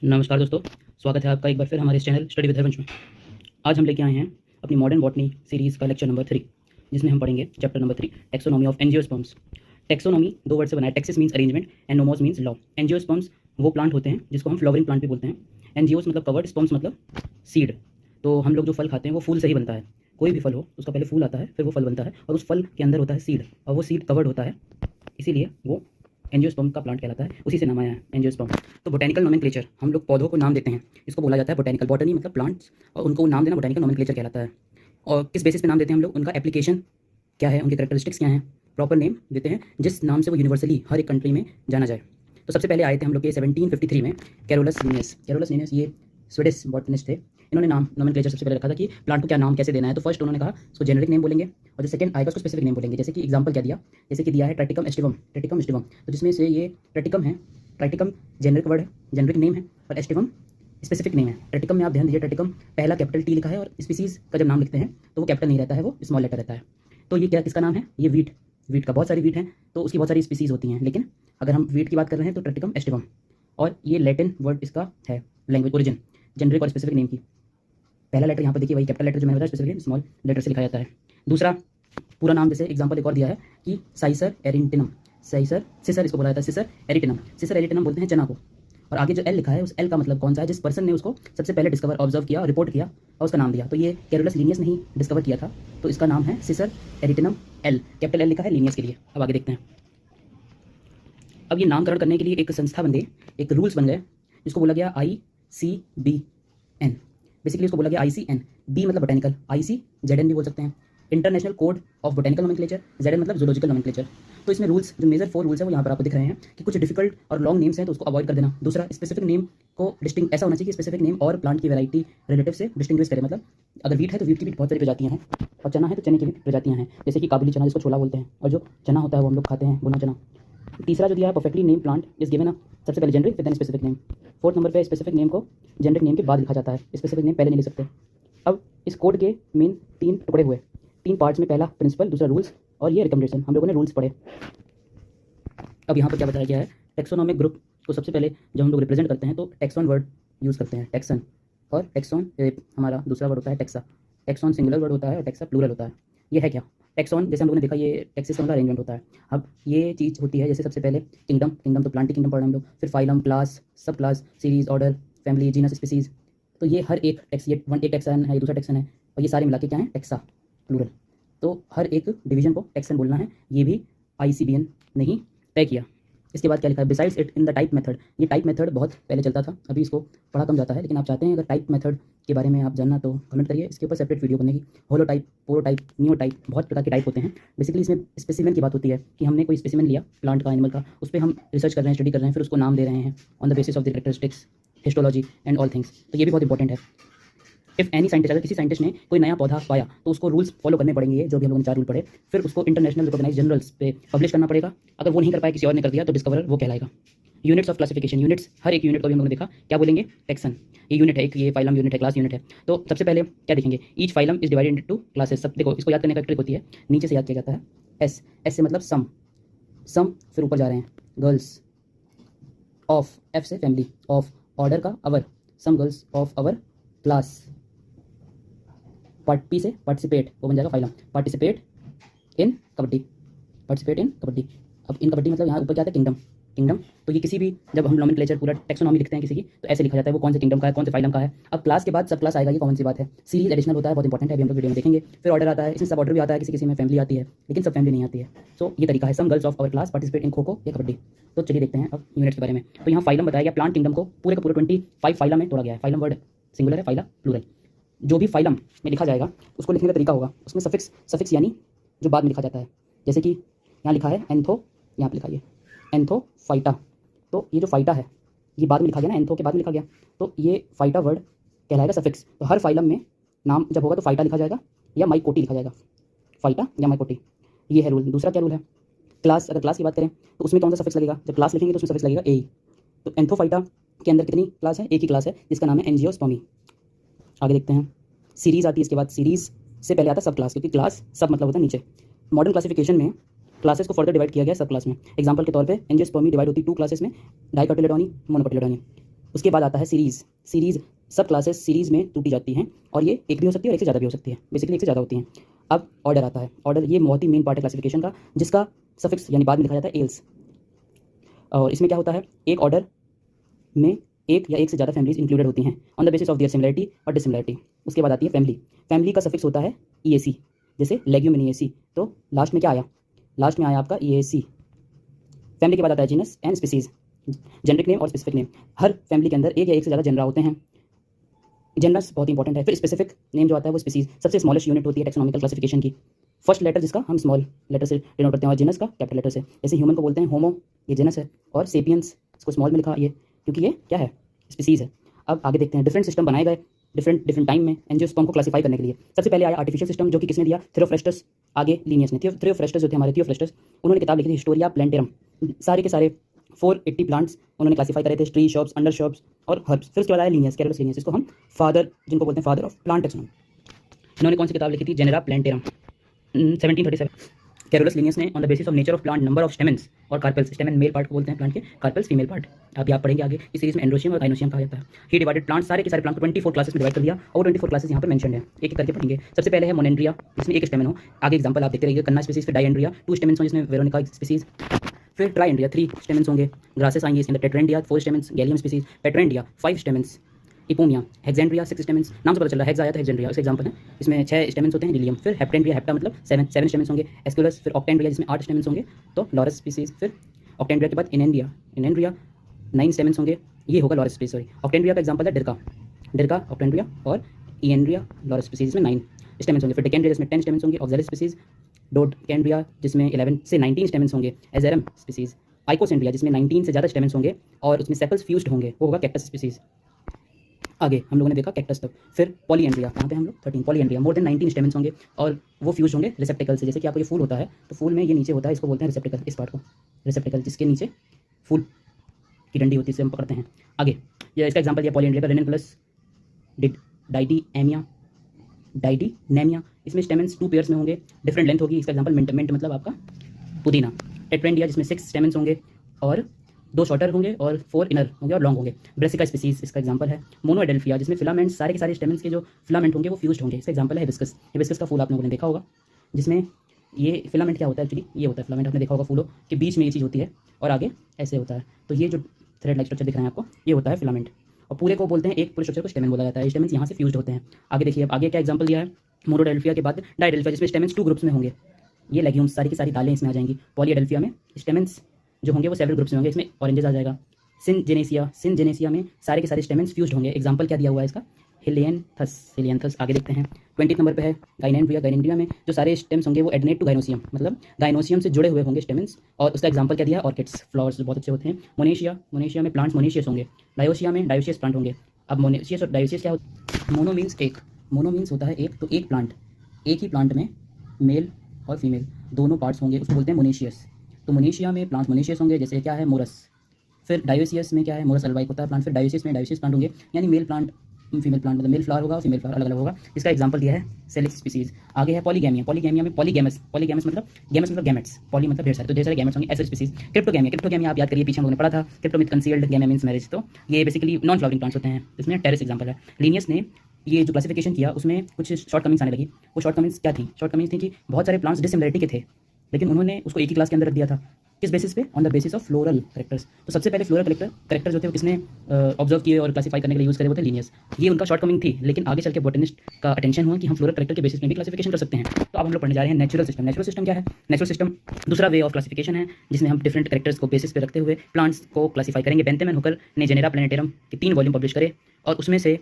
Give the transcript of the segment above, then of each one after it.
नमस्कार दोस्तों, स्वागत है आपका एक बार फिर हमारे इस चैनल स्टडी विद हरवंश में। आज हम लेके आए हैं अपनी मॉडर्न बॉटनी सीरीज़ का लेक्चर नंबर 3, जिसमें हम पढ़ेंगे chapter number 3, taxonomy of angiosperms. Taxonomy दो वर्ड से बना है। Texas means arrangement and nomos means law. Angiosperms वो प्लांट होते हैं जिसको हम फ्लावरिंग प्लांट भी बोलते हैं। एंजियोस मतलब कवर्ड, स्पर्म्स मतलब सीड। तो हम लोग जो फल खाते हैं वो फूल से ही बनता है। कोई भी फल हो उसका पहले फूल आता है, फिर वो फल बनता है और उस फल के अंदर होता है सीड, और वो सीड कवर्ड होता है, इसीलिए वो एंजियोस्पर्म का प्लांट कहलाता है। उसी से नाम आया है एंजियोस्पर्म। तो बोटेनिकल नोमेनक्लेचर, हम लोग पौधों को नाम देते हैं, इसको बोला जाता है बोटेनिकल। बॉटनी मतलब प्लांट्स, और उनको नाम देना बोटेनिकल नोमेनक्लेचर कहलाता है। और किस बेसिस पे नाम देते हैं हम लोग, उनका एप्लीकेशन क्या है, उनके कैरेक्टरिस्टिक्स क्या हैं, प्रॉपर नेम देते हैं जिस नाम से वो यूनिवर्सली हर एक कंट्री में जाना जाए। तो सबसे पहले आए थे हम लोग के 1753 में कैरोलस लिनियस। कैरोलस लिनियस ये स्वीडिश बॉटनिस्ट थे। इन्होंने नाम नोमेनक्लेचर सबसे पहले रखा था कि प्लांट को क्या नाम कैसे देना है। तो फर्स्ट उन्होंने कहा उसको जेनेरिक नेम बोलेंगे, और जो सेकंड आएगा उसको स्पेसिफिक नेम बोलेंगे। जैसे कि एग्जांपल क्या दिया, जैसे कि दिया है ट्राइटिकम एस्टिवम, ट्राइटिकम एस्टिवम। तो जिसमें से ये ट्राइटिकम है, ट्राइटिकम जेनेरिक वर्ड है, जेनेरिक नेम है, और एस्टिवम स्पेसिफिक नेम है। ट्राइटिकम में आप ध्यान दीजिए, ट्राइटिकम पहला कैपिटल टी लिखा है, और स्पीसीज का जब नाम लिखते हैं तो वो कैपिटल नहीं रहता है, वो स्मॉल लेटर रहता है। तो ये क्या किसका नाम है, ये वीट। वीट का बहुत सारी वीट हैं, तो उसकी बहुत सारी स्पीसीज होती हैं, लेकिन अगर हम वीट की बात कर रहे हैं तो ट्राइटिकम एस्टिवम। और ये लैटिन वर्ड इसका है, लैंग्वेज ओरिजिन, जेनेरिक और स्पेसिफिक नेम की। पहला लेटर यहाँ पर देखिए, वही कैपिटल लेटर जो मैंने बताया, स्पेसिफिक स्मॉल लेटर से लिखा जाता है। दूसरा पूरा नाम, जैसे एग्जांपल एक और दिया है कि साइसर एरिटिनम, साइसर सिसर इसको बोला जाता है, सिसर एरिटिनम। सिसर एरिटिनम बोलते हैं चना को। और आगे जो एल लिखा है, उस एल का मतलब कौन सा है, जिस पर्सन ने उसको सबसे पहले डिस्कवर, ऑब्जर्व किया और रिपोर्ट किया और उसका नाम दिया। तो ये कैरोलस लिनियस ने ही डिस्कवर किया था, तो इसका नाम है सिसर एरिटिनम एल। कैपिटल एल लिखा है लिनियस के लिए। अब आगे देखते हैं। अब ये नामकरण करने के लिए एक संस्था बन गई, एक रूल्स बन गए, जिसको बोला गया ICBN। बेसिकली इसको बोला गया ICN। बी मतलब बोटेनिकल, IC ZN भी बोल सकते हैं। International code of botanical nomenclature, ZN मतलब जूलॉजिकल नोमेनक्लेचर। तो इसमें रूल्स, जो मेजर 4 रूल्स है वो यहाँ पर आपको दिख रहे हैं कि कुछ डिफिकल्ट और लॉन्ग नेम्स हैं तो उसको अवॉइड कर देना। दूसरा, स्पेसिफिक नेम को डिस्टिंग ऐसा होना चाहिए कि स्पेसिफिक नेम और प्लांट की वैरायटी रिलेटिव से डिस्टिंग्विश करे। मतलब अगर वीट है तो वीट की भी बहुत सारी प्रजातियाँ हैं, और चना है तो चने की भी प्रजातियाँ हैं, जैसे कि काबुली चना जिसको छोला बोलते हैं, और जो चना होता है वो हम लोग खाते हैं, भुना चना। तीसरा जो दिया है, perfectly name plant is given, सबसे पहले जेनरिक फिर then specific name. Fourth number पे स्पेसिफिक नेम को जेनरिक नेम के बाद लिखा जाता है, स्पेसिफिक नेम पहले नहीं लिख सकते। अब इस कोड के मेन 3 टुकड़े हुए, 3 पार्ट्स में, पहला प्रिंसिपल, दूसरा रूल्स, और ये रिकमेंडेशन। हम लोगों ने रूल्स पढ़े। अब यहाँ पर क्या बताया गया है, टेक्सोनॉमिक ग्रुप को सबसे पहले जब हम लोग रिप्रेजेंट करते हैं तो टेक्सॉन वर्ड यूज़ करते हैं, टेक्सन। और टेक्सॉन हमारा दूसरा वर्ड होता है टेक्सा। टेक्सॉन सिंगुलर वर्ड होता है और टेक्सा प्लूरल होता है। ये है क्या, टेक्सॉन जैसे हम लोगों ने देखा, ये टेक्सिस का मतलब अरेंजमेंट होता है। अब ये चीज़ होती है, जैसे सबसे पहले किंगडम, किंगडम तो प्लांट किंगडम पढ़ रहे हम लोग, फिर फाइलम, क्लास, सब class, series, order, family, genus, species. तो ये हर एक टेक्स, ये एक टेक्सन है, ये दूसरा टेक्सन है, और ये सारे मिला के क्या है, टेक्सा प्लूरल। तो हर एक डिवीजन को टेक्सन बोलना है, ये भी ICBN ने ही तय किया। इसके बाद क्या लिखा है, besides it in the type method. ये टाइप मेथड बहुत पहले चलता था, अभी इसको पढ़ा कम जाता है, लेकिन आप चाहते हैं अगर टाइप मेथड के बारे में आप जानना तो कमेंट करिए, इसके ऊपर सेपरेट वीडियो बनेगी। होलो टाइप, पोरो टाइप, नियो टाइप, बहुत प्रकार के टाइप होते हैं। बेसिकली इसमें स्पेसिमेन की बात होती है कि हमने कोई स्पेसिमेन लिया प्लांट का, एनिमल का, उस पर हम रिसर्च कर रहे हैं, स्टडी कर रहे हैं, फिर उसको नाम दे रहे हैं on the basis of the characteristics, histology and all things. तो ये भी बहुत इंपॉर्टेंट है। इफ एनी साइंटिस्ट, अगर किसी साइंटिस्ट ने कोई नया पौधा पाया तो उसको रूल्स फॉलो करने पड़ेंगे, जो भी हम लोगों ने 4 रूल पढ़े। फिर उसको इंटरनेशनल रिकॉग्नाइज जर्नल्स पे पब्लिश करना पड़ेगा। अगर वो नहीं कर पाया, किसी और ने कर दिया, तो डिस्कवरर वो कहलाएगा। यूनिट्स ऑफ क्लासिफिकेशन, यूनिट्स, हर एक यूनिट को भी हम लोगों ने देखा, क्या बोलेंगे, टेक्सन। ये यूनिट है एक, ये फाइलम यूनिट है, क्लास यूनिट है। तो सबसे पहले क्या देखेंगे, each phylum is divided into classes. सब देखो, इसको याद करने का ट्रिक होती है, नीचे से याद किया जाता है। एस, एस से मतलब सम, सम, फिर ऊपर जा रहे हैं गर्ल्स ऑफ, एफ से फैमिली, ऑफ ऑर्डर का our, some girls of our class. P से पार्टिसिपेट, वो बन जाएगा phylum, participate in kabaddi, participate in kabaddi. अब इन कबड्डी मतलब यहाँ ऊपर क्या आता है, किंगडम, किंगडम। तो ये किसी भी, जब हम नोमेनक्लेचर पूरा टेक्सोनॉमी लिखते हैं किसी की, तो ऐसे लिखा जाता है वो कौन से किंगडम का है, कौन से फाइलम का है। अब क्लास के बाद सब क्लास आएगा, ये कौन सी बात है। सीरीज एडिशनल होता है, बहुत इंपॉर्टेंट है, अभी हम लोग वीडियो में देखेंगे। फिर ऑर्डर आता है, इसमें सब ऑर्डर भी आता है, किसी किसी में फैमिली आती है, लेकिन सब फैमिली नहीं आती है। सो ये तरीका है, some girls of our class participate in kho kho या कबड्डी। तो चलिए देखते हैं अब यूनिट्स के बारे में। तो यहाँ फाइलम बताया गया, प्लांट किंगडम को पूरे का पूरा 25 फाइलम में तोड़ा गया है। फाइलम वर्ड सिंगुलर है, फाइला प्लूरल। जो भी फाइलम में लिखा जाएगा उसको लिखने का तरीका होगा, उसमें सफिक्स, सफिक्स यानी जो बाद में लिखा जाता है। जैसे कि यहाँ लिखा है एंथो, यहाँ पे लिखा है एंथोफाइटा, तो ये जो फाइटा है ये बाद में लिखा गया ना, एंथो के बाद में लिखा गया, तो ये फाइटा वर्ड कहलाएगा सफिक्स। तो हर फाइलम में नाम जब होगा तो फाइटा लिखा जाएगा या माइकोटी लिखा जाएगा, फाइटा या माइकोटी। ये है रूल। दूसरा क्या रूल है, क्लास, अगर क्लास की बात करें तो उसमें कौन सा सफिक्स लगेगा, जब क्लास लिखेंगे तो उसमें सफिक्स लगेगा ए। तो एंथोफाइटा के अंदर कितनी क्लास है, एक ही क्लास है, जिसका नाम है एंजियोस्पर्मी। आगे देखते हैं, सीरीज आती है इसके बाद, सीरीज से पहले आता है सब क्लास, क्योंकि क्लास सब मतलब होता है नीचे। मॉडर्न क्लासिफिकेशन में क्लासेस को फर्दर डिवाइड किया गया सब क्लास में। एग्जांपल के तौर पे एंजियोस्पर्मी डिवाइड होती है 2 क्लासेस में, डाइकोटिलेडोनी, मोनोकोटिलेडोनी। उसके बाद आता है सीरीज़। सीरीज़ सब क्लासेस सीरीज़ में टूटी जाती हैं और ये एक भी हो सकती है और एक से ज़्यादा भी हो सकती है, बेसिकली एक से ज़्यादा होती हैं। अब ऑर्डर आता है। ऑर्डर ये बहुत ही मेन पार्ट है क्लासिफिकेशन का, जिसका सफिक्स यानी बाद में लिखा जाता है एल्स। और इसमें क्या होता है, एक ऑर्डर में एक या एक से ज़्यादा फैमिलीज इंक्लूडेड होती हैं on the basis of their similarity और डिसिमिलरिटी। उसके बाद आती है फैमिली। फैमिली का सफिक्स होता है ईएसी, जैसे लेग्यूमिनिएसी, तो लास्ट में क्या आया, लास्ट में आया आपका ईएसी। फैमिली के बाद आता है genus and species, generic name और स्पेसिफिक नेम। हर फैमिली के अंदर एक या एक से ज़्यादा जेनरा होते हैं, जेनरस बहुत इंपॉर्टेंट है। फिर स्पेसिफिक नेम जो आता है वो स्पीसीज, सबसे स्मॉलेस्ट यूनिट होती है टेक्सोनॉमिकल क्लासिफिकेशन की। फर्स्ट लेटर जिसका हम स्मॉल लेटर से डिनोट करते हैं और जीनस का कैपिटल लेटर से। जैसे ह्यूमन को बोलते हैं होमो, ये जीनस है, और सेपियंस इसको स्मॉल में लिखा ये, क्योंकि ये क्या है, स्पीसीज है। अब आगे देखते हैं, डिफरेंट सिस्टम बनाए गए डिफरेंट टाइम में एंजियोस्पर्म को क्लासिफाई करने के लिए। सबसे पहले आया आर्टिफिशियल सिस्टम, जो कि किसने दिया, थियोफ्रेस्टस, आगे लीनियस ने। थियोफ्रेस्टस जो थे हमारे थियोफ्रेस्टस, उन्होंने किताब लिखी थी हिस्टोरिया प्लांटेरम। सारे के सारे 480 प्लांट्स उन्होंने क्लासिफाई करे थे, ट्री, शॉप्स, अंडर शॉप्स और हर्ब्स। फिर उसके बाद आया लीनियस, कैरोलस लीनियस, इसको हम फादर, जिनको बोलते हैं फादर ऑफ प्लांट टेक्सोनॉमी। इन्होंने कौन सी किताब लिखी थी, जेनेरा प्लांटेरम, 1737। कैरोलस लीनियस ने on the basis of nature of plant, number of stamens और कार्पेल्स, स्टेमन मेल पार्ट को बोलते हैं प्लांट के, कार्पेल्स फीमेल पार्ट। आप याद पढ़ेंगे आगे, इस सीरीज में एंड्रोशियम और गाइनोशियम कहा जाता है। ही डिवाइडेड प्लांट, सारे के सारे प्लांट को 24 क्लासेस में डिवाइड कर दिया और 24 क्लासेस यहाँ पर मेंशन है, एक एक करके पढ़ेंगे। सबसे पहले है मोनेंड्रिया, इसमें एक स्टेमन हो, आगे एग्जांपल आप देखते रहिए, कन्ना स्पीसीज। फिर डायएंड्रिया, 2 स्टेमन्स होंगे, इसमें वेरोनिका स्पीसीज। फिर ट्राइएंड्रिया, 3 स्टेमन्स होंगे, ग्रासेस आएंगे इसके अंदर। Tetrandria, 4 stamens, galium species. Pentandria, 5 stamens. Ipomoea, hexandria, 6 stamens, नाम से पता चल रहा है, हेक्स आया था हेक्सेंड्रिया, उसका एग्जांपल है। इसमें 6 स्टेमन्स होते हैं, लिलियम। फिर हेप्टेंड्रिया, हेप्टा मतलब 7 स्टेमन्स होंगे, एस्कुलस। फिर ऑक्टेंड्रिया, जिसमें 8 स्टेमन्स होंगे, तो लॉरस स्पीसीज। फिर ऑक्टेंड्रिया के बाद इनेंड्रिया, 9 स्टेमन्स होंगे, ये होगा लॉरस स्पीसीज। सॉरी, ऑक्टेंड्रिया का एग्जांपल है डिरका ऑक्टेंड्रिया, और इएंड्रिया लॉरस स्पीसीज में 9 स्टेमन्स होंगे। फिर डिकेंड्रिया, जिसमें 10 स्टेमन्स होंगे, ऑक्सैलिस स्पीसीज। डोडकेंड्रिया, जिसमें 11 से 19 स्टेमन्स होंगे, एजेरम स्पीसीज। आइकोसेंड्रिया, जिसमें 19 से ज़्यादा स्टेमन्स होंगे और उसमें सेपल्स फ्यूज्ड होंगे, वो होगा कैक्टस स्पीसीज। आगे हम लोगों ने देखा कैक्टस तक। फिर पॉलीएंड्रिया, यहाँ पे हम लोग 13 पॉलीएंड्रिया, मोर देन 19 स्टेमन्स होंगे और वो फ्यूज होंगे रिसेप्टिकल से। जैसे कि आपको ये फूल होता है, तो फूल में ये नीचे होता है, इसको बोलते हैं रिसेप्टिकल, इस पार्ट को रिसेप्टिकल, जिसके नीचे फूल की डंडी होती है, इसे हम पकड़ते हैं। आगे ये इसका एग्जांपल दिया पॉलीएंड्रिया का, रेनिनकुलस, डाइडीनेमिया, इसमें स्टेमन्स 2 पेयर्स में होंगे, डिफरेंट लेंथ होगी। इसका एग्जांपल मिंट मतलब आपका पुदीना। टेट्रेंडिया, जिसमें 6 स्टेमन्स होंगे और 2 शॉर्टर होंगे और 4 इनर होंगे और लॉन्ग होंगे, ब्रेसिका स्पीसीज इसका एग्जांपल है। मोनोएडेल्फिया, जिसमें फिलामेंट्स, सारे के सारे स्टेमन्स के जो फिलामेंट होंगे वो फ्यूज्ड होंगे, इसका एग्जांपल है हिबिस्कस। हिबिस्कस का फूल आप लोगों ने देखा होगा, जिसमें ये फिलामेंट क्या होता है, एक्चुअली ये होता है फिलामेंट, आपने देखा होगा फूलों के बीच में ये चीज़ होती है और आगे ऐसे होता है, तो ये जो थ्रेड लाइक स्ट्रक्चर दिख रहा है आपको, ये होता है फिलामेंट। और पूरे को बोलते हैं, एक पूरे स्ट्रक्चर को स्टेमन बोला जाता है। स्टेमन्स यहाँ से फ्यूज्ड होते हैं। आगे देखिए, अब आगे क्या एग्जांपल दिया है, मोनोडेल्फिया के बाद डाइडेल्फिया, जिसमें स्टेमन्स 2 ग्रुप्स में होंगे, ये लेग्यूम्स सारी की सारी दालें इसमें आ जाएंगी। पॉलीएडेल्फिया में स्टेमन्स जो होंगे वो सेवरल ग्रुप्स में होंगे, इसमें ऑरेंजेस आ जाएगा। सिनजेनेसिया में सारे के सारे स्टेमन्स फ्यूज्ड होंगे। एग्जांपल क्या दिया हुआ है इसका, हिलियंथस। आगे देखते हैं 20 नंबर पे है गाइनेंड्रिया में जो सारे स्टेम्स होंगे वो एडनेट टू गाइनोसियम, मतलब गाइनोसियम से जुड़े हुए होंगे स्टेमन्स, और उसका एग्जांपल क्या दिया, ऑर्किड्स, फ्लावर्स जो बहुत अच्छे होते हैं। मोनेशिया में प्लांट्स मोनेशियस होंगे। डायोसिया में डायोसियस प्लांट होंगे। अब मोनेशियस और डायोसियस क्या होता है, मोनो मीन्स एक, मोनो मीन्स होता है एक, तो एक प्लांट, एक ही प्लांट में मेल और फीमेल दोनों पार्ट्स होंगे, उसको बोलते हैं मोनेशियस। तो मोनेशिया में प्लांट्स मोनेशियस होंगे, जैसे क्या है मोरस। फिर डायोसियस में क्या है, मोरस अल्वाइक होता है प्लांट। फिर डायोसियस में डायोसियस प्लांट होंगे, यानी मेल प्लांट फीमेल प्लांट, मतलब मेल फ्लावर होगा, फीमेल फ्लावर अलग अलग होगा। इसका एग्जांपल दिया है सेलिक्स स्पीसीज। आगे है पॉलीगैमिया में पॉलीगैमस मतलब गैमेट्स, पॉली मतलब ढेर सारे, तो ढेर सारे गैमेट्स होंगे, ऐसे स्पीसीज। क्रिप्टोगैमिया आप याद करिए, पीछे हम लोगों ने पढ़ा था, crypto with concealed, gamia means marriage, तो ये बेसिकली नॉन फ्लावरिंग प्लांट्स होते हैं। इसमें टेरेस एग्जांपल है। लीनियस ने ये जो क्लासिफिकेशन किया उसमें कुछ शॉर्ट कमिंग्स आने लगी। वो शॉर्ट कमिंग्स क्या थी, शॉर्ट कमिंग्स थी कि बहुत सारे प्लांट्स डिसिमिलरिटी के थे, लेकिन उन्होंने उसको एक ही क्लास के अंदर रख दिया था। किस बेसिस पे, on the basis of floral characters. तो सबसे पहले फ्लोरल करेक्टर जो थे वो किसने ऑब्जर्व किए और क्लासिफाई करने के लिए यूज़ करे, वो थे लीनियस। ये उनका शॉर्ट कमिंग थी, लेकिन आगे चल के बॉटनिस्ट का अटेंशन हुआ कि हम फ्लोरल करेक्टर के बेसिस में भी क्लासिफिकेशन कर सकते हैं। तो अब हम लोग पढ़ने जा रहे हैं नेचुरल सिस्टम। नेचुरल सिस्टम क्या है, नेचुरल सिस्टम दूसरा वे ऑफ क्लासिफिकेशन है, जिसमें हम डिफरेंट करेक्टर्स को बेसिस पे रखते हुए प्लांट्स को क्लासिफाई करेंगे। बेंथम एंड हुकर ने जेनेरा प्लैनेटेरम के 3 वॉल्यूम पब्लिश करे और उसमें से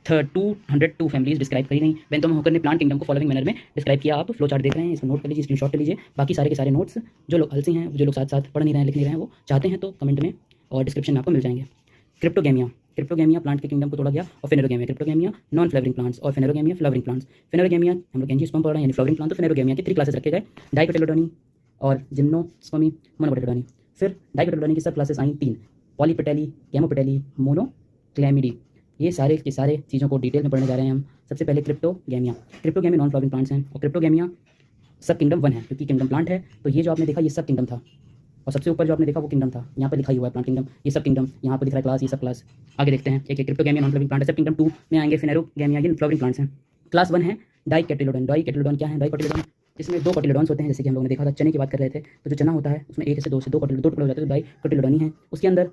202 फैमिलीज डिस्क्राइब करी गई। बेंथम हुकर ने प्लांट किंगडम को फॉलोइंग मैनर में डिस्क्राइब किया। आप फ्लो चार्ट देख रहे हैं, इसको नोट कर लीजिए, स्क्रीनशॉट कर लीजिए। बाकी सारे के सारे नोट्स जो लोग आलसी हैं, जो लोग साथ साथ पढ़ नहीं रहे हैं, लिख नहीं रहे हैं, वो चाहते हैं तो कमेंट में और डिस्क्रिप्शन में आपको मिल जाएंगे। क्रिप्टोगैमिया प्लांट के किंगडम को तोड़ा गया, और क्रिप्टोगैमिया नॉन फ्लावरिंग प्लांट्स और फेनेरोगैमिया फ्लावरिंग प्लांट्स। फेनेरोगैमिया हम लोग एंजियोस्पर्म पढ़ रहे हैं, यानी फ्लावरिंग प्लांट, तो फेनेरोगैमिया के 3 क्लासेस रखे गए, डाइकोटिलेडोनी और जिम्नोस्पर्मी, मोनोकोटिलेडोनी। फिर डाइकोटिलेडोनी की सब क्लासेस आई 3, पॉलीपेटेली, गैमोपेटेली, मोनोक्लैमिडी। ये सारे के सारे चीज़ों को डिटेल में पढ़ने जा रहे हैं हम। सबसे पहले क्रिप्टोगैमिया नॉन फ्लावरिंग प्लांट्स हैं, और क्रिप्टोगैमिया सब किंगडम 1 है, क्योंकि किंगडम प्लांट है, तो ये जो आपने देखा ये सब किंगडम था, और सबसे ऊपर जो आपने देखा वो किंगडम था, यहाँ पर लिखा ही हुआ है प्लांट किंगडम, ये सब किंगडम, यहाँ पर दिख रहा है क्लास, ये सब क्लास। आगे देखते हैं एक एक क्रिप्टोगैमिया नॉन फ्लावरिंग प्लांट है। सब किंगडम 2 में आएंगे, फिनेरोगैमिया, ये फ्लावरिंग प्लांट्स हैं। क्लास 1 है डाइकोटिलेडोन। डाइकोटिलेडोन क्या है? डाइकोटिलेडोन इसमें 2 कोटिलेडॉन्स होते हैं, जैसे कि हम लोगों ने देखा था, चने की बात कर रहे थे। तो जो चना होता है उसमें एक से दो टुकड़े हो जाते हैं, तो डाइकोटिलेडोन ही है। उसके अंदर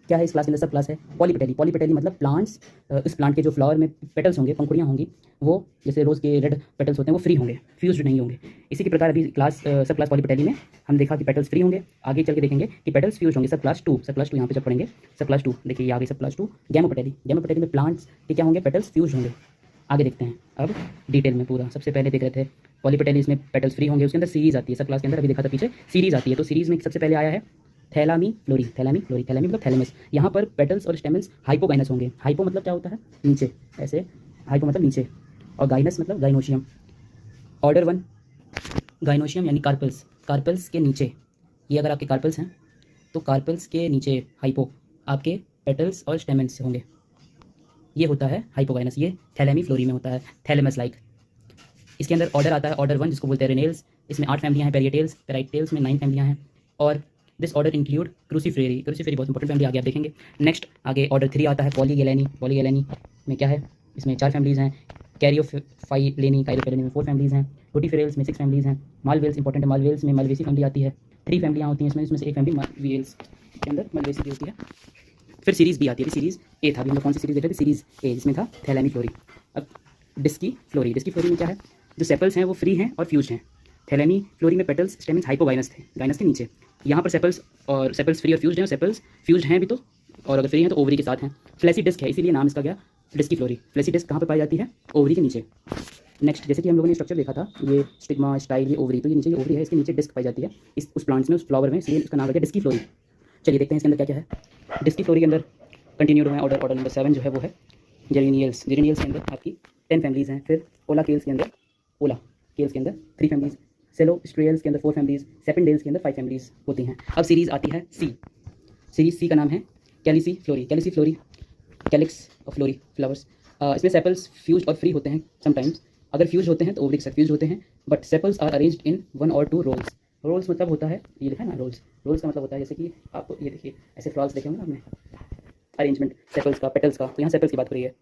क्या है? इस क्लास के अंदर सब क्लास है पॉलीपेटेली। पॉलीपेटेली मतलब प्लांट्स, इस प्लांट के जो फ्लावर में पेटल्स होंगे, पंखुड़ियाँ होंगी, वो जैसे रोज़ के रेड पेटल्स होते हैं वो फ्री होंगे, फ्यूज्ड नहीं होंगे। इसी के प्रकार अभी क्लास सब क्लास पॉलीपेटेली में हम देखा कि पेटल्स फ्री होंगे। आगे चल के देखेंगे कि पेटल्स फ्यूज होंगे। सब क्लास 2 यहाँ पे जब पढ़ेंगे सब क्लास 2, देखिए आगे सब क्लास 2 गैमोपेटेली। गैमोपेटेली में प्लांट्स के क्या होंगे? पेटल्स फ्यूज होंगे। आगे देखते हैं अब डिटेल में पूरा। सबसे पहले देख रहे थे पॉलीपेटेली, इसमें पेटल्स फ्री होंगे। उसके अंदर सीरीज आती है, सब क्लास के अंदर अभी देखा था पीछे सीरीज आती है। तो सीरीज में सबसे पहले आया है थैलामी फ्लोरी। थैलामी फ्लोरी, थैलामी मतलब थैलेमस। यहाँ पर पेटल्स और स्टेमन्स हाइपोगाइनस होंगे। हाइपो मतलब क्या होता है? नीचे, ऐसे हाइपो मतलब नीचे, और गाइनस मतलब गाइनोशियम। ऑर्डर 1 गाइनोशियम यानी कार्पल्स, कार्पल्स के नीचे। ये अगर आपके कार्पल्स हैं तो कार्पल्स के नीचे हाइपो आपके पेटल्स और स्टेमन्स होंगे, ये होता है हाइपोगाइनस। ये थैलेमी फ्लोरी में होता है, थैलेमस लाइक। इसके अंदर ऑर्डर आता है ऑर्डर 1, जिसको बोलते हैं रेनेल्स। इसमें 8 फैमिलियाँ हैं। पेरियटेल्स, पेराइटेल्स में 9 फैमिलियाँ हैं। और दिस ऑर्डर इंक्लूड क्रूसीफेरी। क्रूसीफेरी बहुत इंपॉर्टेंट फैमिली, आगे आप देखेंगे। नेक्स्ट आगे ऑर्डर 3 आता है पॉलीगैलेनी। पॉलीगैलेनी में क्या है? इसमें 4 फैमिलीज़ हैं। कैरियोफाइलेनी, कैरियोफाइलेनी में 4 फैमिलीज़ हैं। टोटीफेरेल्स में 6 फैमिलीज़ हैं। मालवेल्स इंपॉर्टेंट है, मालवेल्स में मालवेसी फैमिली आती है। 3 फैमिलियाँ होती हैं इसमें से एक फैमिली मालवेल्स के अंदर मालवेसी की होती है। फिर सीरीज़ भी आती है। सीरीज़ ए था, अभी हम लोग कौन सी सीरीज़ देख रहे थे? सीरीज़ ए, जिसमें था थैलामी फ्लोरी। अब डिस्की फ्लोरी। डिस्की फ्लोरी में क्या है? जो सेपल्स हैं वो फ्री हैं और फ्यूज्ड हैं। थैलेमी फ्लोरी में पेटल्स स्टेमन्स हाइपोगाइनस थे, गाइनस के नीचे। यहाँ पर सेपल्स फ्री और फ्यूज्ड हैं, सेपल्स फ्यूज्ड हैं भी तो, और अगर फ्री हैं तो ओवरी के साथ हैं। फ्लैसी डिस्क है, इसीलिए नाम इसका गया डिस्की फ्लोरी। फ्लैसी डिस्क कहाँ पर पाई जाती है? ओवरी के नीचे। नेक्स्ट, जैसे कि हम लोगों ने स्ट्रक्चर देखा था, ये स्टिग्मा, स्टाइल, ये ओवरी, तो ये नीचे ये ओवरी है, इसके नीचे डिस्क पाई जाती है उस प्लांट्स में, उस फ्लावर में, इसलिए इसका नाम है डिस्की फ्लोरी। चलिए देखते हैं इसके अंदर क्या क्या है। डिस्की फ्लोरी के अंदर कंटिन्यूड हुए ऑर्डर नंबर 7 जो है वो है जेरेनियल्स। जेरेनियल्स के अंदर आपकी 10 फैमिलीज़ हैं। फिर ओला केल्स के अंदर 3 फैमिलीज़। सेलोस्ट्रियल्स के अंदर 4 फैमिलीज़। सेपेंडेल्स के अंदर 5 फैमिलीज़ होती हैं। अब सीरीज़ आती है सी। सीरीज़ सी का नाम है Calyciflorae. Calyciflorae, calyx of फ्लोरी फ्लावर्स। इसमें सेपल्स फ्यूज और फ्री होते हैं समटाइम्स। अगर फ्यूज होते हैं तो ओवरी के साथ फ्यूज होते हैं, but sepals are arranged in 1 और 2 रोल्स। रोल्स मतलब होता है, ये लिखा है ना रोल्स। रोल्स का मतलब होता है जैसे कि आप ये देखिए ऐसे फ्लावर्स देखे होंगे ना आपने, अरेंजमेंट सेपल्स का, पेटल्स का। तो यहाँ सेपल्स की बात हो रही है।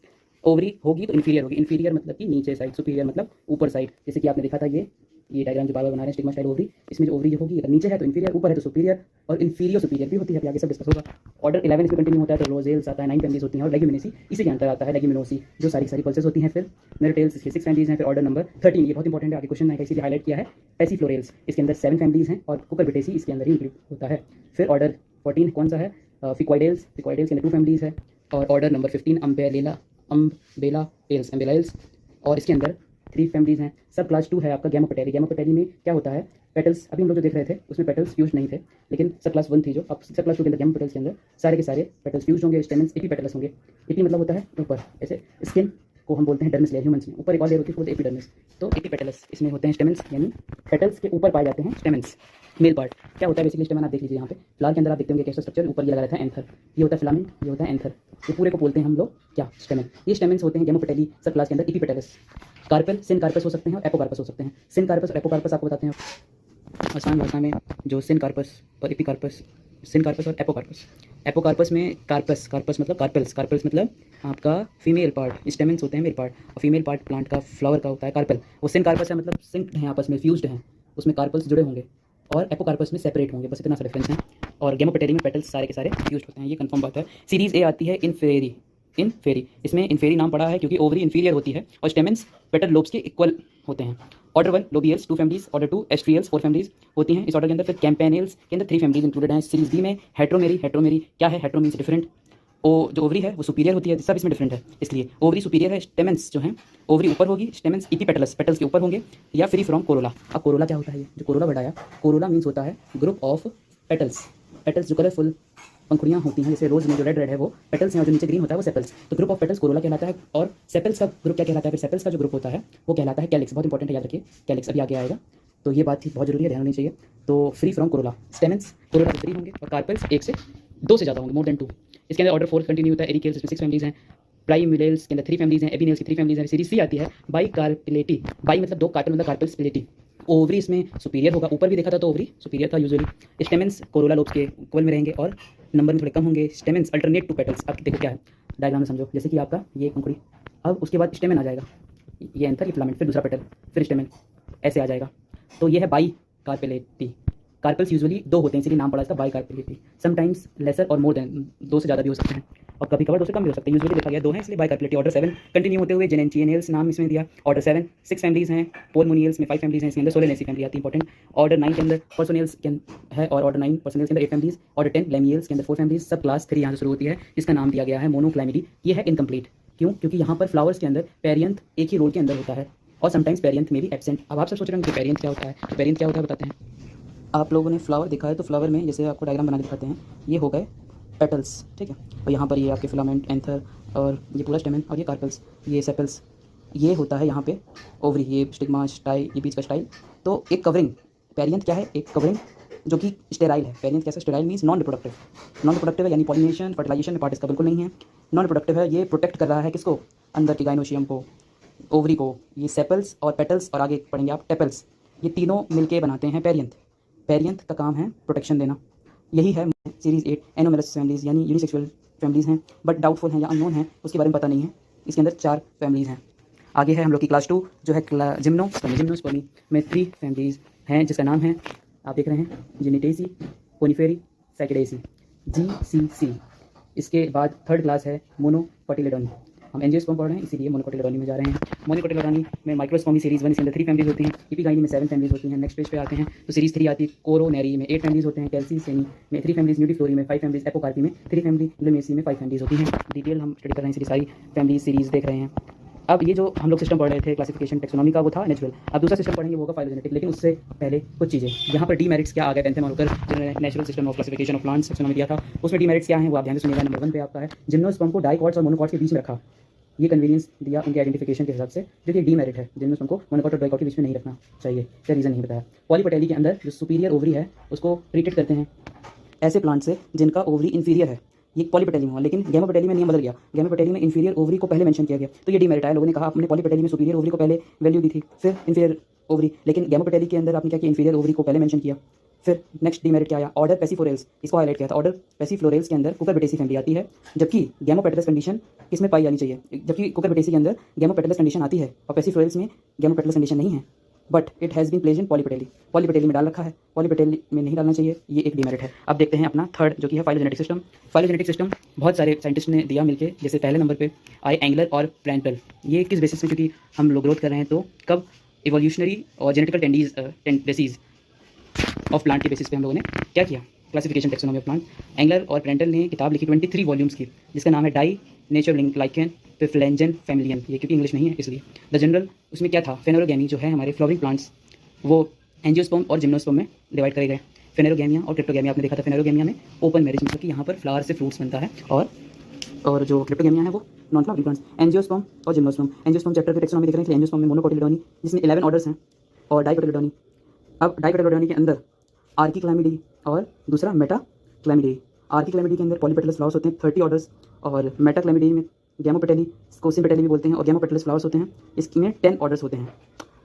ओवरी होगी तो इन्फीरियर होगी। इन्फीरियर मतलब कि नीचे साइड, सुपीरियर मतलब ऊपर साइड। जैसे कि आपने देखा था ये डायग्राम जो बार बार बना रहे हैं, स्टिग्मा स्टाइल ओवरी, इसमें जो ओवरी जो होगी अगर नीचे है तो इन्फीरियर, ऊपर है तो सुपीरियर, और इन्फीरियर सुपीरियर भी होती है, आगे सब डिस्कस होगा। ऑर्डर 11 इसमें कंटिन्यू होता है, तो रोजेल्स आता है, 9 फैमिलीज होती हैं, और लेग्यूमिनेसी इसी के अंतर आता है, लेग्यूमिनोसी, जो सारी सारी पल्सेस होती हैं। फिर मेरिटेल्स, इसके 6 फैमिलीज हैं। फिर ऑर्डर नंबर 13, ये बहुत इंपॉर्टेंट है, आगे क्वेश्चन है, इसीलिए हाईलाइट किया है। पैसीफ्लोरेल्स, इसके अंदर 7 फैमिलीज हैं, और कुकरबिटेसी इसके अंदर ही इंक्लूड होता है। फिर ऑर्डर 14 कौन सा है? फिक्वाइडेल्स। फिक्वाइडेल्स के अंदर 2 फैमिलीज है। और ऑर्डर नंबर 15 अम्बेलाइल्स, और इसके अंदर 3 फैमिलीज हैं। सब क्लास 2 है आपका गैमोपेटेली। गैमोपेटेली में क्या होता है? पेटल्स, अभी हम लोग जो देख रहे थे उसमें पेटल्स फ्यूज नहीं थे, लेकिन सब क्लास 1 थी जो। अब सब क्लास 2 के अंदर गैमोपेटल्स के अंदर सारे के सारे पेटल्स फ्यूज होंगे, स्टेमन्स एपीपेटलस होंगे। एपी मतलब होता है ऊपर, ऐसे स्किन को हम बोलते हैं डर्मिस लेयर, ह्यूमंस में ऊपर एक और लेयर होती है, बोलते हैं एपिडर्मिस। तो एपीपेटलस इसमें होते हैं स्टेमन्स, यानी पेटल्स के ऊपर पाए जाते हैं स्टेमन्स। मेल पार्ट क्या होता है? बेसिकली स्टेमन आप देख लीजिए यहाँ पे फ्लावर के अंदर आप देखते होंगे कैसा स्ट्रक्चर, ऊपर ये लगा रहता है एंथर, ये होता है फिलामेंट, ये होता है एंथर। ये पूरे को बोलते हैं हम लोग क्या? स्टेमन। ये स्टेमन्स होते हैं गैमोपेटेली सब क्लास के अंदर। एपीपेटलस, कार्पेल, सिन कार्पस हो सकते हैं और एपोकार्पस हो सकते हैं। सिन कार्पस और एपोकार्पस आपको बताते हैं आसान भाषा में। जो सिन कार्पस और एपिकार्पस, सिन कार्पस और एपोकार्पस। एपोकार्पस में कार्पस, कार्पस मतलब कार्पेल्स, कार्पेल्स मतलब आपका फीमेल पार्ट, स्टेमन्स होते हैं मेल पार्ट, और फीमेल पार्ट प्लांट का फ्लावर का होता है कार्पेल। वो सिन कार्पस है मतलब सिंक्ड हैं आपस में, फ्यूज्ड हैं, उसमें कार्पल्स जुड़े होंगे, और एपोकार्पस में सेपरेट होंगे, बस इतना सा डिफरेंस है। और गैमोपेटेली में पेटल्स सारे के सारे फ्यूज्ड होते हैं, ये कंफर्म बात है। सीरीज ए आती है इनफेरी। इनफेरी, इसमें इनफेरी नाम पड़ा है क्योंकि ओवरी इन्फीरियर होती है और स्टेमन्स पेटल लोब्स के इक्वल होते हैं। Order 1 लोबियल्स 2 families. ऑर्डर 2 एस्ट्रियल्स 4 फैमिलीज होती हैं इस ऑर्डर के अंदर। फिर कैम्पेनियल्स के अंदर 3 फैमिलीज इंक्लूडेड हैं। सीरीज डी में हेट्रोमेरी। हेट्रोमेरी क्या है? Hetero means different. जो ओवरी है वो सुपीरियर होती है, सब इसमें डिफरेंट है, इसलिए ओवरी सुपीरियर है। स्टेमन्स जो हैं ओवरी ऊपर होगी, स्टेमन्स एपीपेटलस, पेटल्स के ऊपर होंगे, या फ्री फ्रॉम कोरोला। अब कोरोला क्या होता है? ये जो कोरोला बढ़ाया, कोरोला मीन्स होता है ग्रुप ऑफ पेटल्स। पेटल्स जो कलरफुल पंखुड़ियाँ होती हैं, जैसे रोज में जो रेड रेड है वो पेटल्स हैं, और जो नीचे ग्रीन होता है वो सेपल्स। तो ग्रुप ऑफ पेटल्स कोरोला कहलाता है, और सेपल्स का ग्रुप क्या कहलाता है? फिर सेपल्स का जो ग्रुप होता है वो कहलाता है कैलिक्स। बहुत इंपॉर्टेंट है, याद रखिए, कैलिक्स अभी आगे आएगा, तो ये बात बहुत जरूरी है, ध्यान होनी चाहिए। तो free from Corolla, stamens Corolla से फ्री होंगे, और कार्पेल्स 1 से 2 से ज़्यादा होंगे, मोर देन 2। इसके अंदर ऑर्डर 4 कंटिन्यू होता है। एरिकेल्स, इसमें 6 फैमिलीज हैं। प्राइमिलेल्स के अंदर 3 फैमिलीज हैं। एबिनेल्स की 3 फैमिलीज हैं। सीरीज सी आती है बाई कार्पेलेटी। बाई मतलब 2, कार्पेल मतलब कार्पेल्स, पिलेटी ओवरी इसमें सुपीरियर होगा, ऊपर भी देखा था तो ओवरी सुपीरियर था यूजुअली। स्टेमेंस कोरोला लोब्स के इक्वल में रहेंगे और नंबर में थोड़े कम होंगे। Stamens alternate to petals. अब देखो क्या है, डायग्राम में समझो, जैसे कि आपका ये अंकुरी, अब उसके बाद स्टेमेन आ जाएगा, ये एंथर, ये फिलामेंट, फिर दूसरा पेटल, फिर स्टेमेन, ऐसे आ जाएगा। तो ये है बाई कार्पेलेटी। कार्पल्स यूजुअली 2 होते हैं, इसीलिए नाम पड़ा इसका बाई कार्पेलेटी। समटाइम्स लेसर और मोर देन, 2 से ज़्यादा भी हो सकते हैं और कभी कभार 2 से कम भी हो सकते हैं। यूजुअली देखा गया 2 है, इसलिए बाई कार्पेलेटी। ऑर्डर 7 कंटिन्यू होते हुए जेनेंचियनेल्स नाम इसमें दिया। ऑर्डर 7 6 फैमिलीज हैं, पोलमोनियल्स में 5 फैमिलीज हैं, इसके अंदर सोलेनेसी फैमिली आती है इंपॉर्टेंट। ऑर्डर 9 के अंदर पर्सोनियल्स है और ऑर्डर 9 पर्सोनियल्स के अंदर 8 फैमिलीज। ऑर्डर 10 लेमियल्स के अंदर 4 फैमिलीज। सब क्लास 3 यहाँ से शुरू होती है, जिसका नाम दिया गया है मोनोक्लाइमिडी। ये है इनकम्प्लीट, क्यों? क्योंकि यहाँ पर फ्लावर्स के अंदर पेरियंथ एक ही रोल के अंदर होता है और समटाइम्स पेरियंथ में भी एब्सेंट। अब आप सब सोच रहे हैं कि पेरियंथ क्या होता है, तो पेरियंथ क्या होता है बताते हैं। आप लोगों ने फ्लावर देखा है, तो फ्लावर में जैसे आपको डायग्राम बना के दिखाते हैं, ये हो गए पेटल्स, ठीक है। और यहाँ पर ये आपके फिलामेंट, एंथर और ये पूरा स्टेमन और ये कार्पल्स, ये सेपल्स, ये होता है यहाँ पे ओवरी, ये स्टिग्मा, स्टाइल, ये बीच का स्टाइल। तो एक कवरिंग, पेरियंथ क्या है? एक कवरिंग जो कि स्टेराइल है। पेरियंथ कैसा? Sterile means non reproductive. Non reproductive है यानी पॉलिनेशन, फर्टिलाइजेशन में पार्ट इसका बिल्कुल नहीं है। नॉन रिप्रोडक्टिव है, ये प्रोटेक्ट कर रहा है किसको? अंदर के गाइनोशियम को, ओवरी को। ये सेपल्स और पेटल्स और आगे पढ़ेंगे आप टेपल्स, ये तीनों मिलके बनाते हैं पेरियंथ। पेरियंथ का काम है प्रोटेक्शन देना। यही है सीरीज़ 8 एनोमेलस फैमिलीज़, यानी यूनिसेक्सुअल फैमिलीज़ हैं, बट डाउटफुल हैं या अननोन हैं, उसके बारे में पता नहीं है। इसके अंदर 4 फैमिलीज़ हैं। आगे है हम लोग की क्लास 2 जो है जिम्नोस्पर्मी में 3 फैमिलीज़ हैं, जिसका नाम है, आप देख रहे हैं, जिनिटेसी, कोनिफेरी, सैकिडेसी, GCC। इसके बाद 3rd क्लास है मोनोकोटिलेडोनी। हम एंजियोस्पर्म पढ़ रहे हैं, इसीलिए मोनोकोटिलेडोनी में जा रहे हैं। मोनोकोटिलेडोनी में माइक्रोस्पर्मी सीरीज़ 1, इसके अंदर 3 फैमिलीज होती हैं। इपिगाइनी में 7 फैमिलीज होती हैं। नेक्स्ट पेज पे आते हैं तो सीरीज़ 3 आती है। कोरोनेरी में 8 फैमिलीज होते हैं। कैल्सीसेनी में 3 फैमिलीज, न्यूडीफ्लोरी में 5 फैमिलीज, एपोकार्पी में 3 फैमिली, लुमेसी में 5 फैमिलीज होती हैं। डिटेल हम स्टडी कर रहे हैं, इसलिए सारी फैमिली सीरीज़ देख रहे हैं। अब ये जो हम लोग सिस्टम पढ़ रहे थे क्लासिफिकेशन टेक्सोनॉमी का, वो था नेचुरल। अब दूसरा सिस्टम पढ़ेंगे, वो होगा फाइलोजेनेटिक। लेकिन उससे पहले कुछ चीज़ें, यहाँ पर डीमेरिट्स क्या आ गए, बेंथम होकर जिन्होंने natural system of classification of plants taxonomy दिया था, उसमें डीमेरिट्स क्या हैं वो आप ध्यान से सुनिएगा। नंबर 1 पे आपका है जिम्नोस्पर्म को डाइकॉट्स और मोनोकॉट्स के बीच में रखा। ये कन्वीनियंस दिया उनके आइडेंटिफिकेशन के हिसाब से, जो कि डीमेरिट है। जिम्नोस्पर्म को मोनोकॉट और डाइकॉट के बीच में नहीं रखना चाहिए, क्या रीज़न नहीं बताया। पॉलीपेटेली के अंदर जो सुपीरियर ओवरी है उसको ट्रीटेड करते हैं ऐसे प्लांट से जिनका ओवरी इन्फीरियर है। ये पॉलीपेटेली में हुआ, लेकिन गैमोपेटेली में नियम बदल गया। गैमोपेटेली में इन्फीरियर ओवरी को पहले मेंशन किया गया, तो ये डीमेरिट है। लोगों ने कहा आपने पॉलीपेटेली में सुपीरियर ओवरी को पहले वैल्यू दी थी, फिर इन्फीरियर ओवरी, लेकिन गैमोपेटेली के अंदर आपने क्या किया? इन्फीरियर ओवरी को पहले मेंशन किया। फिर नेक्स्ट डीमेरिट क्या आया? ऑर्डर पेसिफोरेल्स, इसको हाईलाइट किया था। ऑर्डर पेसिफ्लोरेल्स के अंदर कुकुरबिटेसी फैमिली आती है, जबकि गैमोपेटलस कंडीशन किसमें पाई जानी चाहिए? जबकि कुकुरबिटेसी के अंदर गैमोपेटलस कंडीशन आती है और पेसिफ्लोरेल्स में गैमोपेटलस कंडीशन नहीं है, but it has been placed in polypetalae. Polypetalae में डाल रखा है, पॉलीपेटेली में नहीं डालना चाहिए, ये एक डीमेरिट है। अब देखते हैं अपना 3rd जो कि है फाइलोजेनेटिक सिस्टम। फाइलोजेनेटिक सिस्टम बहुत सारे साइंटिस्ट ने दिया मिलके, जैसे पहले नंबर पे आए एंगलर और प्रेंटल। ये किस बेसिस पे? क्योंकि हम लोग ग्रोथ कर रहे हैं, तो कब? इवोल्यूशनरी और जेनेटिकल टेंडेंसीज ऑफ प्लांट के बेसिस पे हम लोगों ने क्या किया? Classification taxonomy of plant. Engler और प्रेंटल ने किताब लिखी 23 वॉल्यूम्स की, जिसका नाम है डाई नेचर लिंक लाइकेन पिफ्लेंजन फैमिलियन। ये क्योंकि इंग्लिश नहीं है इसलिए। द जनरल उसमें क्या था? फेनोरोगैमी जो है हमारे फ्लावरिंग प्लांट्स, वो एंजियोस्पर्म और जिम्नोस्पर्म में डिवाइड करे गए। फेनेरोगैमिया और क्रिप्टोगैमिया आपने देखा था। फेनेरोगैमिया में ओपन मैरिज, मतलब कि यहाँ पर फ्लावर से फ्रूट्स बनता है, और जो क्रिप्टोगैमिया है वो नॉन फ्लावरिंग प्लांट्स। एंजियोस्पर्म और जिम्नोस्पर्म, एंजियोस्पर्म चैप्टर के टेक्सोनॉमी देख रहे हैं, इसलिए एंजियोस्पर्म में मोनोकोटिलेडोनी, जिसमें 11 ऑर्डर्स हैं, और डाइकोटिलेडोनी। अब डाइकोटिलेडोनी के अंदर आर्किक्लामिडी और दूसरा मेटाक्लामिडी। आर्किक्लामिडी के अंदर पॉलीपेटलस फ्लावर्स होते हैं 30 ऑर्डर्स, और मेटाक्लामिडी में गैमोपेटेली, स्कोसिम्पेटेली भी बोलते हैं, और गैमोपेटलस फ्लावर्स होते हैं, इसमें 10 ऑर्डर्स होते हैं।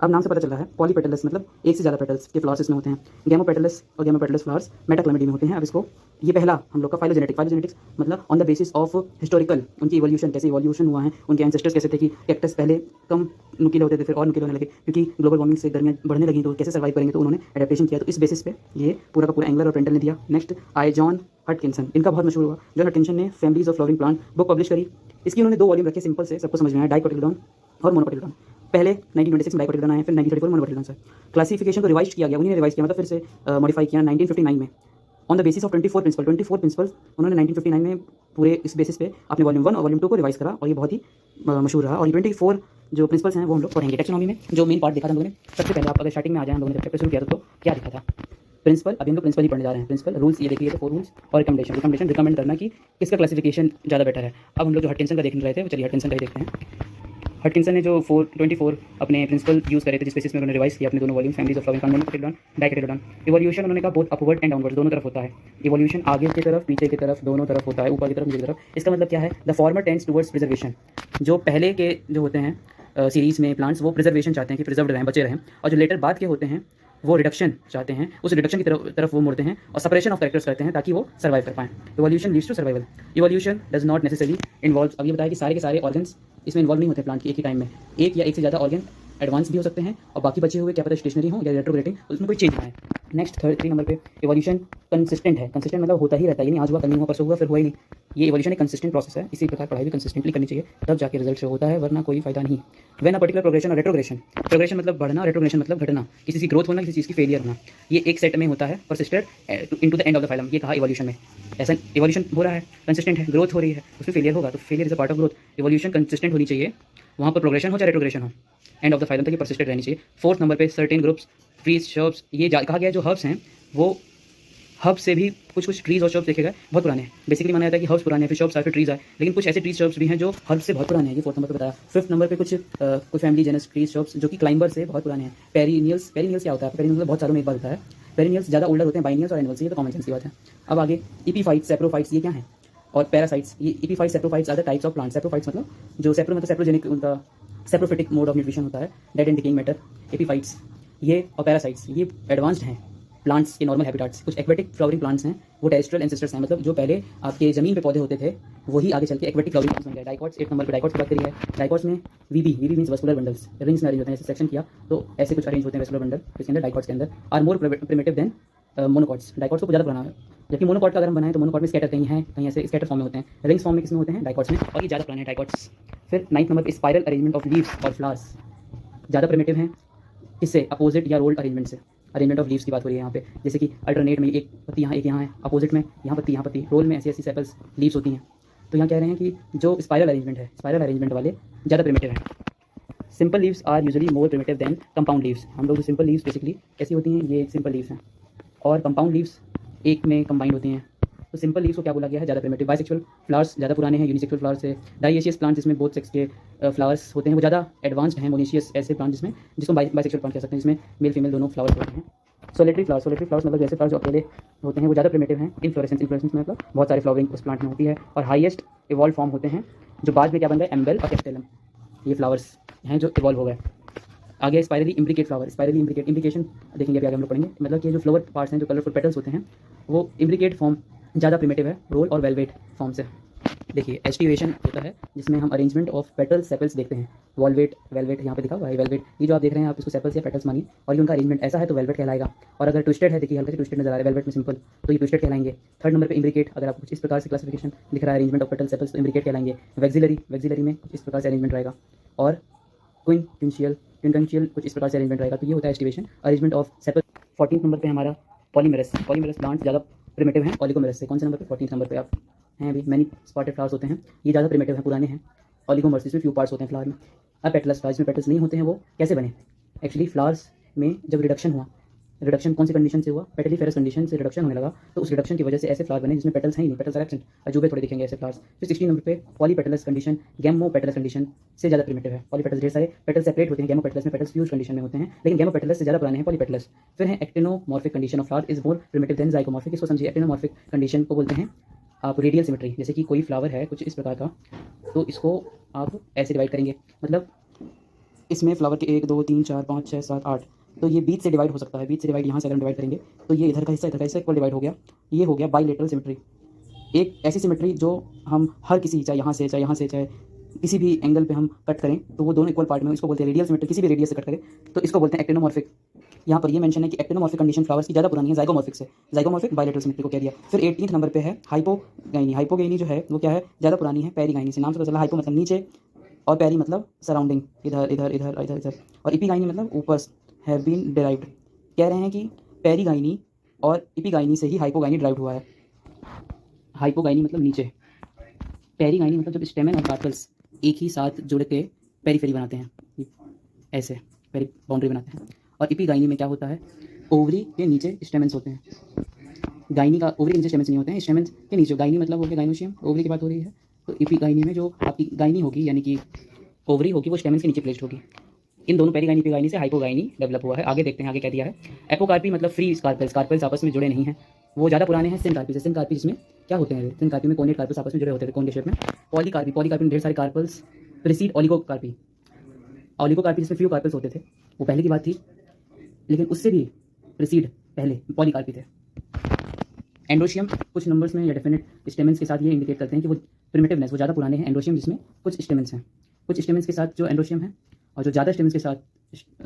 अब नाम से पता चल रहा है पॉलीपेटलस मतलब एक से ज़्यादा पेटल्स के फ्लावर्स इसमें होते हैं। गैमोपेटलस और गैमोपेटलस फ्लावर्स मेटाक्लामिडी में होते हैं। अब इसको, ये पहला हम लोग का फाइलोजेनेटिक्स मतलब on the basis of historical, उनकी इवोल्यूशन, कैसे इवोल्यूशन हुआ है, उनके एंसेस्टर्स कैसे थे, कि कैक्टस पहले कम नुकीले होते थे, फिर और नुकीले होने लगे, क्योंकि ग्लोबल वार्मिंग से गर्मियाँ बढ़ने लगी, तो कैसे सर्वाइव करेंगे, तो उन्होंने एडेप्टेशन किया। तो इस बेसिस पे ये पूरा का पूरा एंगलर और प्रेंटल ने दिया। नेक्स्ट आए जॉन हटकिंसन, इनका बहुत मशहूर हुआ। जॉन हटकिंसन ने families of flowering plant book publish करी। इसकी उन्होंने 2 वॉल्यूम रखे, सिंपल से सबको समझ में आया, डाइकोटिलेडोन और मोनोकोटिलेडोन। पहले 1926 में डाइकोटिलेडोन आए, फिर 1934 मोनोकोटिलेडोन से क्लासिफिकेशन को रिवाइज किया गया। उन्हीं ने रिवाइज किया, मतलब फिर से मॉडिफाई किया 1959 में, on the basis of 24 principles उन्होंने 1959 में पूरे इस बेसिस पे अपने वॉल्यूम 1 और वॉल्यूम 2 को रिवाइज करा, और ये बहुत ही मशहूर रहा। और ये 24 जो प्रिंसिपल्स हैं वो हम लोग पढ़ेंगे। टेक्सोनॉमी में जो मेन पार्ट देखा था हम लोगों ने, सबसे पहले आप अगर स्टार्टिंग में आ जाए, हम लोगों ने चैप्टर शुरू किया था तो क्या देखा था? प्रिंसिपल। अभी हम लोग प्रिंसिपल ही पढ़ने जा रहे हैं। प्रिंसिपल रूल्स ये देखिए, तो 4 रूल्स और रिकमेंडेशन रिकमेंड करना कि किसका क्लासिफिकेशन ज़्यादा बेटर है। अब हम लोग जो हटकिंसन का देखने रहे थे, चलिए हटकिंसन का ही देखते हैं। हटकिंसन ने जो 24 अपने प्रिंसिपल यूज़ करे थे, जिस बेसिस में उन्होंने रिवाइज किया अपने दोनों volume families of flowering plant, monocotyledon, dicotyledon. Evolution उन्होंने कहा बोथ अपवर्ड एंड डाउनवर्ड, दोनों तरफ होता है। इवोल्यूशन आगे की तरफ, पीछे की तरफ, दोनों तरफ होता है, ऊपर की तरफ, नीचे की तरफ। इसका मतलब क्या है? The former tends towards preservation. जो पहले के जो होते हैं सीरीज़ में प्लांट्स वो प्रिजर्वेशन चाहते हैं कि प्रिजर्व रहें, बचे रहें, और जो लेटर बाद के होते हैं वो रिडक्शन चाहते हैं, उस रिडक्शन की तरफ वो मुड़ते हैं और सेपरेशन ऑफ कैरेक्टर्स करते हैं ताकि वो सर्वाइव कर पाएं। Evolution leads to survival. Evolution does not necessary involve, अब ये बताया कि सारे के सारे ऑर्गन्स इसमें इन्वॉल्व नहीं होते प्लांट के एक ही टाइम में, एक या एक से ज़्यादा ऑर्गन एडवांस भी हो सकते हैं और बाकी बचे हुए क्या पता स्टेशनरी हो या रेट्रोग्रेडिंग, उसमें कोई चेंज ना है। नेक्स्ट 3 नंबर पे इवोल्यूशन कंसिस्टेंट है। कंसिस्टेंट मतलब होता ही रहता है, यानी आज हुआ कल नहीं हुआ, परसों हुआ फिर हुआ ही नहीं। ये इवोल्यूशन एक कंसिस्टेंट प्रोसेस है, इसी प्रकार पढ़ाई भी कंसिस्टेंटली करनी चाहिए, तब जाके रिजल्ट शो होता है, वरना कोई फायदा नहीं। व्हेन अ पर्टिकुलर प्रोग्रेशन और रेट्रोग्रेशन, प्रोग्रेशन मतलब बढ़ना, रेट्रोग्रेशन मतलब घटना, किसी की ग्रोथ होना, किसी चीज़ की फेलियर होना, ये एक सेट में होता है persisted into the end of the phylum, ये कहा इवोल्यूशन में। ऐसा इवोल्यूशन हो रहा है, कंसिस्टेंट है, ग्रोथ हो रही है, उसमें फेलियर होगा तो failure is a part of growth. Evolution consistent होनी चाहिए, वहाँ पर प्रोग्रेशन हो चाहे रेट्रोग्रेशन हो, एंड ऑफ द फाइलम तक ये परसिस्टेड रहनी चाहिए। 4th नंबर पे सर्टेन ग्रुप्स ट्रीज शर्ब्स, ये कहा गया है जो हर्ब्स हैं वो हर्ब्स से भी कुछ ट्रीज और शर्ब्स देखे गए बहुत पुराने हैं। बेसिकली माना जाता है कि हर्ब्स पुराने हैं, फिर शर्ब्स आए, फिर ट्रीज आए, लेकिन कुछ ऐसे ट्रीज शर्ब्स भी हैं जो हर्ब्स से बहुत पुराने हैं, ये 4th नंबर पे बताया। 5th नंबर पे कुछ फैमिली जेनस ट्रीज शर्ब्स जो कि क्लाइंबर से बहुत पुराने हैं। पेरिनियल्स, पेरिनियल्स क्या होता है? पेरिनियल्स बहुत सालों में एक बार होता है। पेरिनियल्स ज़्यादा ओल्डर होते हैं बाइनियल्स और एनुअल्स, ये तो कॉमन सेंस की बात है। अब आगे इपीफाइट्स, सेप्रोफाइट्स, ये क्या है? और पैरासाइट्स, ये epiphytes saprophytes are the types of plant. Saprophytes मतलब जो सेप्रो मतलब सेप्रोजेनिक, उनका सेप्रोफिटिक मोड ऑफ न्यूट्रिशन होता है, dead and decaying matter. Epiphytes ये, और पैरासाइट्स ये एडवांस्ड हैं प्लांट्स के नॉर्मल हैबिटाट्स। कुछ एक्वेटिक फ्लावरिंग प्लांट्स हैं, वो टेरेस्ट्रियल एंसेस्टर्स हैं, मतलब जो पहले आपके ज़मीन पे पौधे होते थे वही आगे चल के एक्वेटिक फ्लावरिंग प्लांट्स बन गए। डाइकॉट्स 8 नंबर पे डाइकॉट्स की बात करी है। डाइकॉट्स में वीबी मींस वस्कुलर बंडल्स, रिंग्स में अरेंज होते हैं, जैसे सेक्शन किया तो ऐसे कुछ अरेंज होते हैं वस्कुलर बंडल इसके अंदर, डाइकॉट्स के अंदर। Are more primitive than monocots, dicots को ज़्यादा पुराना है, जबकि मोनोकॉट का अगर हम बनाएं तो मोनोकॉट में स्कैटर कहीं है, कहीं ऐसे स्कैटर फॉर्म में होते हैं, रिंग्स फॉर्म में किसमें होते हैं? डाइकॉट्स में, और ये ज़्यादा पुराने हैं डाइकॉट्स। फिर 9th नंबर पे स्पाइरल अरेंजमेंट ऑफ लीव्स और फ्लावर्स, ज़्यादा प्रिमिटिव हैं, किससे? अपोजिट या रोल्ड अरेंजमेंट से। अरेंजमेंट ऑफ लीव्स की बात हो रही है यहाँ पे, जैसे कि अल्टरनेट में एक पत्ती यहाँ, एक यहाँ है, अपोजिट में यहाँ पत्ती, रोल में ऐसी सेपल्स लीव्स होती हैं। तो यहाँ कह रहे हैं कि जो स्पाइरल अरेंजमेंट है, स्पाइरल अरेंजमेंट वाले ज़्यादा प्रिमिटिव हैं। Simple leaves are usually more primitive than compound leaves. हम लोग जो सिंपल लीव्स बेसिकली कैसी होती हैं, ये सिंपल लीव्स हैं, और कंपाउंड लीव्स एक में कंबाइंड होती हैं। तो सिंपल लीव्स को क्या बोला गया है? ज़्यादा प्रिमिटिव। बाइसेक्सुअल फ्लावर्स ज़्यादा पुराने हैं, यूनिसेक्सुअल फ्लावर्स से। डाइएशियस प्लांट जिसमें बोथ सेक्स के फ्लावर्स होते हैं वो ज़्यादा एडवांस्ड हैं। मोनेशियस ऐसे प्लांट जिसको बाइसेक्सुअल प्लांट कह सकते हैं, जिसमें मेल फीमेल दोनों फ्लावर्स होते हैं। सोलेटरी फ्लावर्स मतलब जैसे फ्लावर्स जो अकेले होते हैं वो ज़्यादा प्रिमिटिव हैं। इन्फ्लोरेसेंस में मतलब बहुत सारी फ्लावरिंग उस प्लांट में होती है। और हाईएस्ट इवॉल्व फॉर्म होते हैं जो बाद में क्या बन गए? एम्बेल और कैस्टेलम, ये फ्लावर्स हैं जो इवॉल्व हो गए। आगे स्पाइरली इम्ब्रिकेट फ्लावर, स्पाइरली इम्ब्रिकेशन देखेंगे अभी आगे हम लोग पढ़ेंगे, मतलब कि जो फ्लावर पार्ट्स हैं, जो कलरफुल पेटल्स होते हैं, वो इम्ब्रिकेट फॉर्म ज़्यादा प्रिमिटिव है रोल और वेलवेट फॉर्म से। देखिए एस्टिवेशन होता है जिसमें हम अरेंजमेंट ऑफ पेटल सेपल्स देखते हैं। वॉलवेट, वेलवेट यहाँ पे दिखा हुआ है, वेलवेट, ये जो आप देख रहे हैं आप इसको सेपल्स या पेटल्स मानिए, और ये उनका अरेंजमेंट ऐसा है तो वेलवेट कहलाएगा। और अगर ट्विस्टेड है, देखिए हल्का से ट्विस्टेड नजर आ रहा है वेलवेट में सिंपल, तो ये ट्विस्टेड कहलाएंगे। 3rd नंबर पे इम्ब्रिकेट, अगर आपको कुछ इस प्रकार से क्लासिफिकेशन दिख रहा है अरेंजमेंट ऑफ पेटल सेपल्स तो इम्ब्रिकेट कहलाएंगे। वेक्सिलरी में कुछ इस प्रकार से अरेंजमेंट रहेगा, और क्विंशियल कुछ इस प्रकार से अरेंजमेंट रहेगा। तो ये होता है aestivation, arrangement of sepal. 14th number पे हमारा पॉलीमेरस प्लांट ज़्यादा प्रिमिटिव हैं ओलिगोमेरस से। कौन से नंबर पे? 14th नंबर पे आप हैं अभी। मैनी स्पॉटेड फ्लावर्स होते हैं, ये ज़्यादा प्रिमिटिव हैं, पुराने हैं। ओलिगोमेरस इसमें फ्यू पार्ट्स होते हैं फ्लावर में। अब पेटल्स, फ्लावर्स में पेटल्स नहीं होते हैं, वो कैसे बने? एक्चुअली फ्लावर्स में जब रिडक्शन हुआ, रिडक्शन कौन सी कंडीशन से हुआ? पेटलीफेरस कंडीशन से रिडक्शन होने लगा, तो उस रिडक्शन की वजह से ऐसे फ्लावर बने जिसमें पेटल्स हैं ही नहीं, पेटल्स आर एब्सेंट, अजूबे थोड़े दिखेंगे ऐसे फ्लावर्स। फिर 16 नंबर पे पॉलीपेटलस कंडीशन, गैमोपेटलस कंडीशन से ज़्यादा प्रिमिटिव है। पॉलीपेटल्स ढेर सारे पेटल्स सेपरेट होते हैं, गैमोपेटलस में पेटल्स फ्यूज कंडीशन में होते हैं, लेकिन गैमोपेटलस से ज़्यादा पुराने हैं पॉलीपेटलस। फिर है actinomorphic condition of flower is more primitive than zygomorphic. इसको समझिए, एक्टिनोमॉर्फिक कंडीशन को बोलते हैं आप रेडियल सिमेट्री, जैसे कि कोई फ्लावर है कुछ इस प्रकार का, तो इसको आप ऐसे डिवाइड करेंगे, मतलब इसमें फ्लावर के 1 2 3 4 5 6 7 8, तो ये बीच से डिवाइड हो सकता है। बीच से डिवाइड यहाँ से अगर हम डिवाइड करेंगे तो ये इधर का हिस्सा इक्वल डिवाइड हो गया, ये हो गया बाइलेटरल सिमेट्री। एक ऐसी सिमेट्री जो हम हर किसी, चाहे यहाँ से चाहे किसी भी एंगल पे हम कट करें तो वो दोनों इक्वल पार्ट में, इसको बोलते हैं रेडियल सिमेट्री। किसी भी रेडियस से कट करें तो इसको बोलते हैं एक्टिनोमॉर्फिक। यहाँ पर ये मेंशन है कि एक्टिनोमॉर्फिक कंडीशन फ्लावर्स की ज़्यादा पुरानी है जाइगोमॉर्फिक से, जाइगोमॉर्फिक बाइलेटरल सिमेट्री को कह दिया। फिर 18th नंबर पे है हाइपोगाइनी। हाइपोगाइनी जो है वो क्या है? ज़्यादा पुरानी है पेरीगाइनी से। नाम से पता चला, हाइपो मतलब नीचे और पेरी मतलब सराउंडिंग, इधर इधर इधर इधर इधर, और इपीगाइनी मतलब ऊपर, हैव बीन डिराइव्ड। कह रहे हैं कि पेरीगाइनी और इपीगाइनी से ही हाइपोगाइनी डिराइव्ड हुआ है। हाइपोगाइनी मतलब नीचे, पेरीगाइनी मतलब जब स्टेमन और कार्पल्स एक ही साथ जुड़ के पेरीफेरी बनाते हैं, ऐसे पेरी बाउंड्री बनाते हैं। और इपीगाइनी में क्या होता है? ओवरी के नीचे स्टेमन्स होते हैं। गाइनी का ओवरी के नीचे स्टेमन्स नहीं होते हैं, स्टेमन्स के नीचे। गाइनी मतलब हो गया गाइनोशियम, ओवरी की बात हो रही है। तो इपीगाइनी में जो आपकी गाइनी होगी, यानी कि ओवरी होगी, वो स्टेमन्स के नीचे प्लेस्ड होगी। इन दोनों पेरीगाइनी इपीगाइनी से हाइपोगाइनी डेवलप हुआ है। आगे देखते हैं आगे क्या दिया है। एपोकार्पी मतलब फ्री कार्पेल्स, कार्पेल्स आपस में जुड़े नहीं हैं, वो ज़्यादा पुराने हैं सिनकार्पी से। सिनकार्पी जिसमें क्या होते हैं? सिनकार्पी में कोनेट कार्पेल्स आपस में जुड़े होते थे कोन के शेप में। पॉलीकार्पी में ढेर सारे कार्पेल्स प्रीसीड ओलिगोकार्पी। ऑलिगोकार्पी जिसमें फ्यू कार्पेल्स होते थे, वो पहले की बात थी, लेकिन उससे भी प्रीसीड पहले पॉलीकार्पी थे। एंडोशियम कुछ नंबर्स में या डेफिनेट स्टेमेंस के साथ ये इंडिकेट करते हैं कि वो प्रिमिटिवनेस, वो ज़्यादा पुराने हैं एंडोशियम जिसमें कुछ स्टेमेंस हैं, कुछ स्टेमेंस के साथ जो एंडोशियम है, और जो ज़्यादा स्टेमेंस के साथ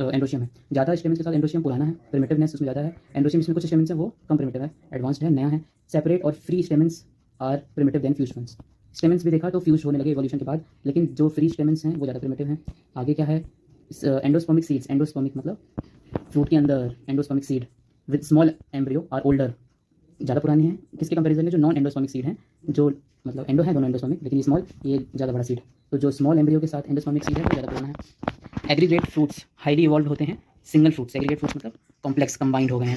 एंडोशियम है, ज़्यादा स्टेमेंस के साथ एंडोशियम पुराना है, प्रिमिटिवनेस उसमें ज़्यादा है। एंडोशियम जिसमें कुछ स्टेमेंस है वो कम प्रिमिटिव है, एडवांस्ड है, नया है। सेपरेट और free stamens are primitive than fuse ones. Stamens भी देखा तो फ्यूज होने लगे इवोल्यूशन के बाद, लेकिन जो फ्री स्टेमेंस हैं वो ज़्यादा प्रिमिटिव हैं। आगे क्या है, एंडोस्पर्मिक सीड्स, एंडोस्पर्मिक मतलब फ्रूट के अंदर endospermic seed with small embryo are older, ज़्यादा पुरानी है। किसके कंपैरिजन में, जो नॉन एंडोस्पर्मिक सीड हैं, जो मतलब एंडो है दोनों एंडोस्पर्मिक, लेकिन ये स्मॉल, ये ज़्यादा बड़ा सीड। तो जो स्मॉल एम्ब्रियो के साथ एंडोस्पर्मिक सीड है वो ज़्यादा पुराना है। एग्रीगेट फ्रूट्स हाईली इवॉल्व होते हैं, सिंगल फ्रूट्स, एग्रीगेट फ्रूट्स मतलब कॉम्प्लेक्स कंबाइंड हो गए हैं,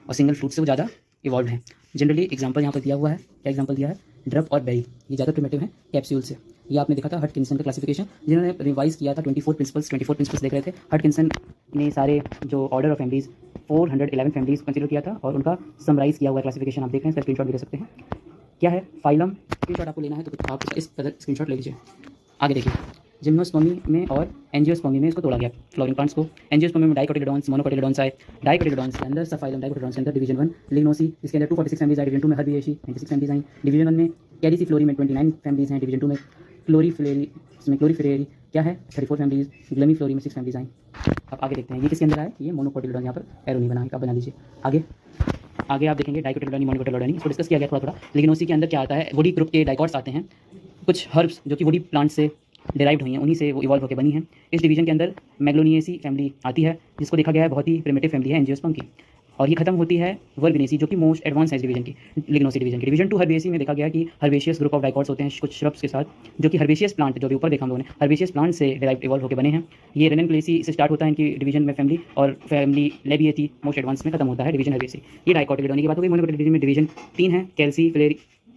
और सिंगल फ्रूट से वो ज़्यादा इवॉल्व हैं। जनरली एग्जाम्पल यहाँ पर दिया हुआ है, क्या एग्जाम्पल दिया है, ड्रप और बेरी, ये ज़्यादा प्रिमिटिव है कैप्सूल से। ये आपने देखा था हटकिंसन का क्लासिफिकेशन, जिन्होंने रिवाइज किया था 24 प्रिंसिपल्स देख रहे थे। हटकिंसन ने सारे जो order of families 411 families consider किया था, और उनका समराइज किया हुआ क्लासिफिकेशन आप देख रहे हैं, इसका स्क्रीनशॉट भी ले सकते हैं। क्या है फाइलम, स्क्रीनशॉट आपको लेना है तो आप इस तरह स्क्रीनशॉट ले लीजिए। आगे देखिए, जिम्नोस्पर्मी में और एंजियोस्पर्मी में इसको तोड़ा गया फ्लोरिंग प्लांट्स को। एंजियोस्पर्मी में डाइकोटिलेडोन्स, मोनोकोटिलेडोन्स आए। डाइकोटिलेडोन्स के अंदर सबफाइलम डाइकोटिलेडोन्स के अंदर डिवीजन 1 लिग्नोसी, इसके अंदर 246 फैमिलीज आई। डिवीजन 2 में हर्बिएसी 96 फैमिलीज आई। डिवीजन 1 में कैरिसिफ्लोरी में 29 फैमिलीज हैं। डिवीजन 2 में क्लोरीफ्लेरी, इसमें क्लोरीफ्लेरी क्या है 34 फैमिलीज। ग्लेमीफ्लोरी में 6 फैमिलीज आई। अब आगे देखते हैं ये किसके अंदर आए, ये मोनोकोटिलेडोन, यहाँ पर एरो नहीं बना है, आप बना लीजिए। आगे आप देखेंगे डाइकोटिलेडोनी, मोनोकोटिलेडोनी, इसको डिस्कस किया गया थोड़ा। लिग्नोसी के अंदर क्या आता है, वुडी ग्रुप के डाइकॉट्स आते हैं, कुछ हर्ब्स जो कि वुडी प्लांट से डिराइव्ड हुई हैं, उन्हीं से वो इवॉल्व होकर बनी हैं। इस डिवीजन के अंदर मैग्लोनिएसी फैमिली आती है, जिसको देखा गया है बहुत ही प्रिमिटिव फैमिली है एंजियोस्पर्म की, और ये खत्म होती है वर्बिनेसी, जो कि मोस्ट एडवांस है इस डिवीजन की, लिग्नोसी डिवीजन की। डिवीजन 2 हर्बेसी में देखा गया कि हर्बेशियस ग्रुप ऑफ डाइकॉट्स होते हैं कुछ श्रब्स के साथ, जो कि हर्बेशियस प्लांट, जो भी ऊपर देखा हम लोगों ने, हर्बेशियस प्लांट से डिराइव्ड इवॉल्व होकर बने हैं। ये रेननक्लेसी से स्टार्ट होता है इनकी डिवीजन में फैमिली, और फैमिली लेबिएथी मोस्ट एडवांस में खत्म होता है डिवीजन हर्बेसी। ये डाइकोटिलेडोनी की बात हो गई। मोनोकोटिलेडोनी में डिवीजन 3 है,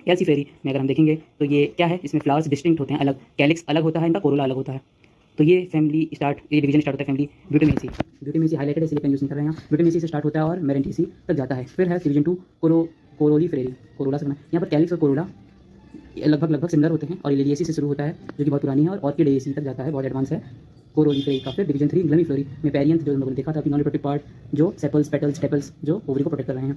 कैल्सीफेरी में अगर हम देखेंगे तो ये क्या है, इसमें फ्लावर्स डिस्टिंक्ट होते हैं, अलग, कैलिक्स अलग होता है, इनका कोरोला अलग होता है। तो ये डिवीजन स्टार्ट होता है फैमिली ब्यूटेमेसी हाईलाइटेड है इसलिए पेन यूज नहीं कर रहे हैं। ब्यूटेमेसी से स्टार्ट होता है और मेरेंटीसी तक जाता है। फिर है डिवीजन 2 कोरोलीफेरेरी, कोरोला से बना। यहाँ पर कैलिक्स और कोरोला लगभग सिमिलर होते हैं, और इलेरिएसी से शुरू होता है जो कि बहुत पुरानी है, और ऑर्किडेसी तक जाता है, बहुत एडवांस है कोरोलीफेरेरी का। फिर डिवीजन 3 ग्लेमीफ्लोरी में पेरियंथ, जो हम लोगों ने देखा था नॉन रिप्रोडक्टिव पार्ट, जो सेपल्स, पेटल्स, टेपल्स जो ओवरी को प्रोटेक्ट कर रहे हैं,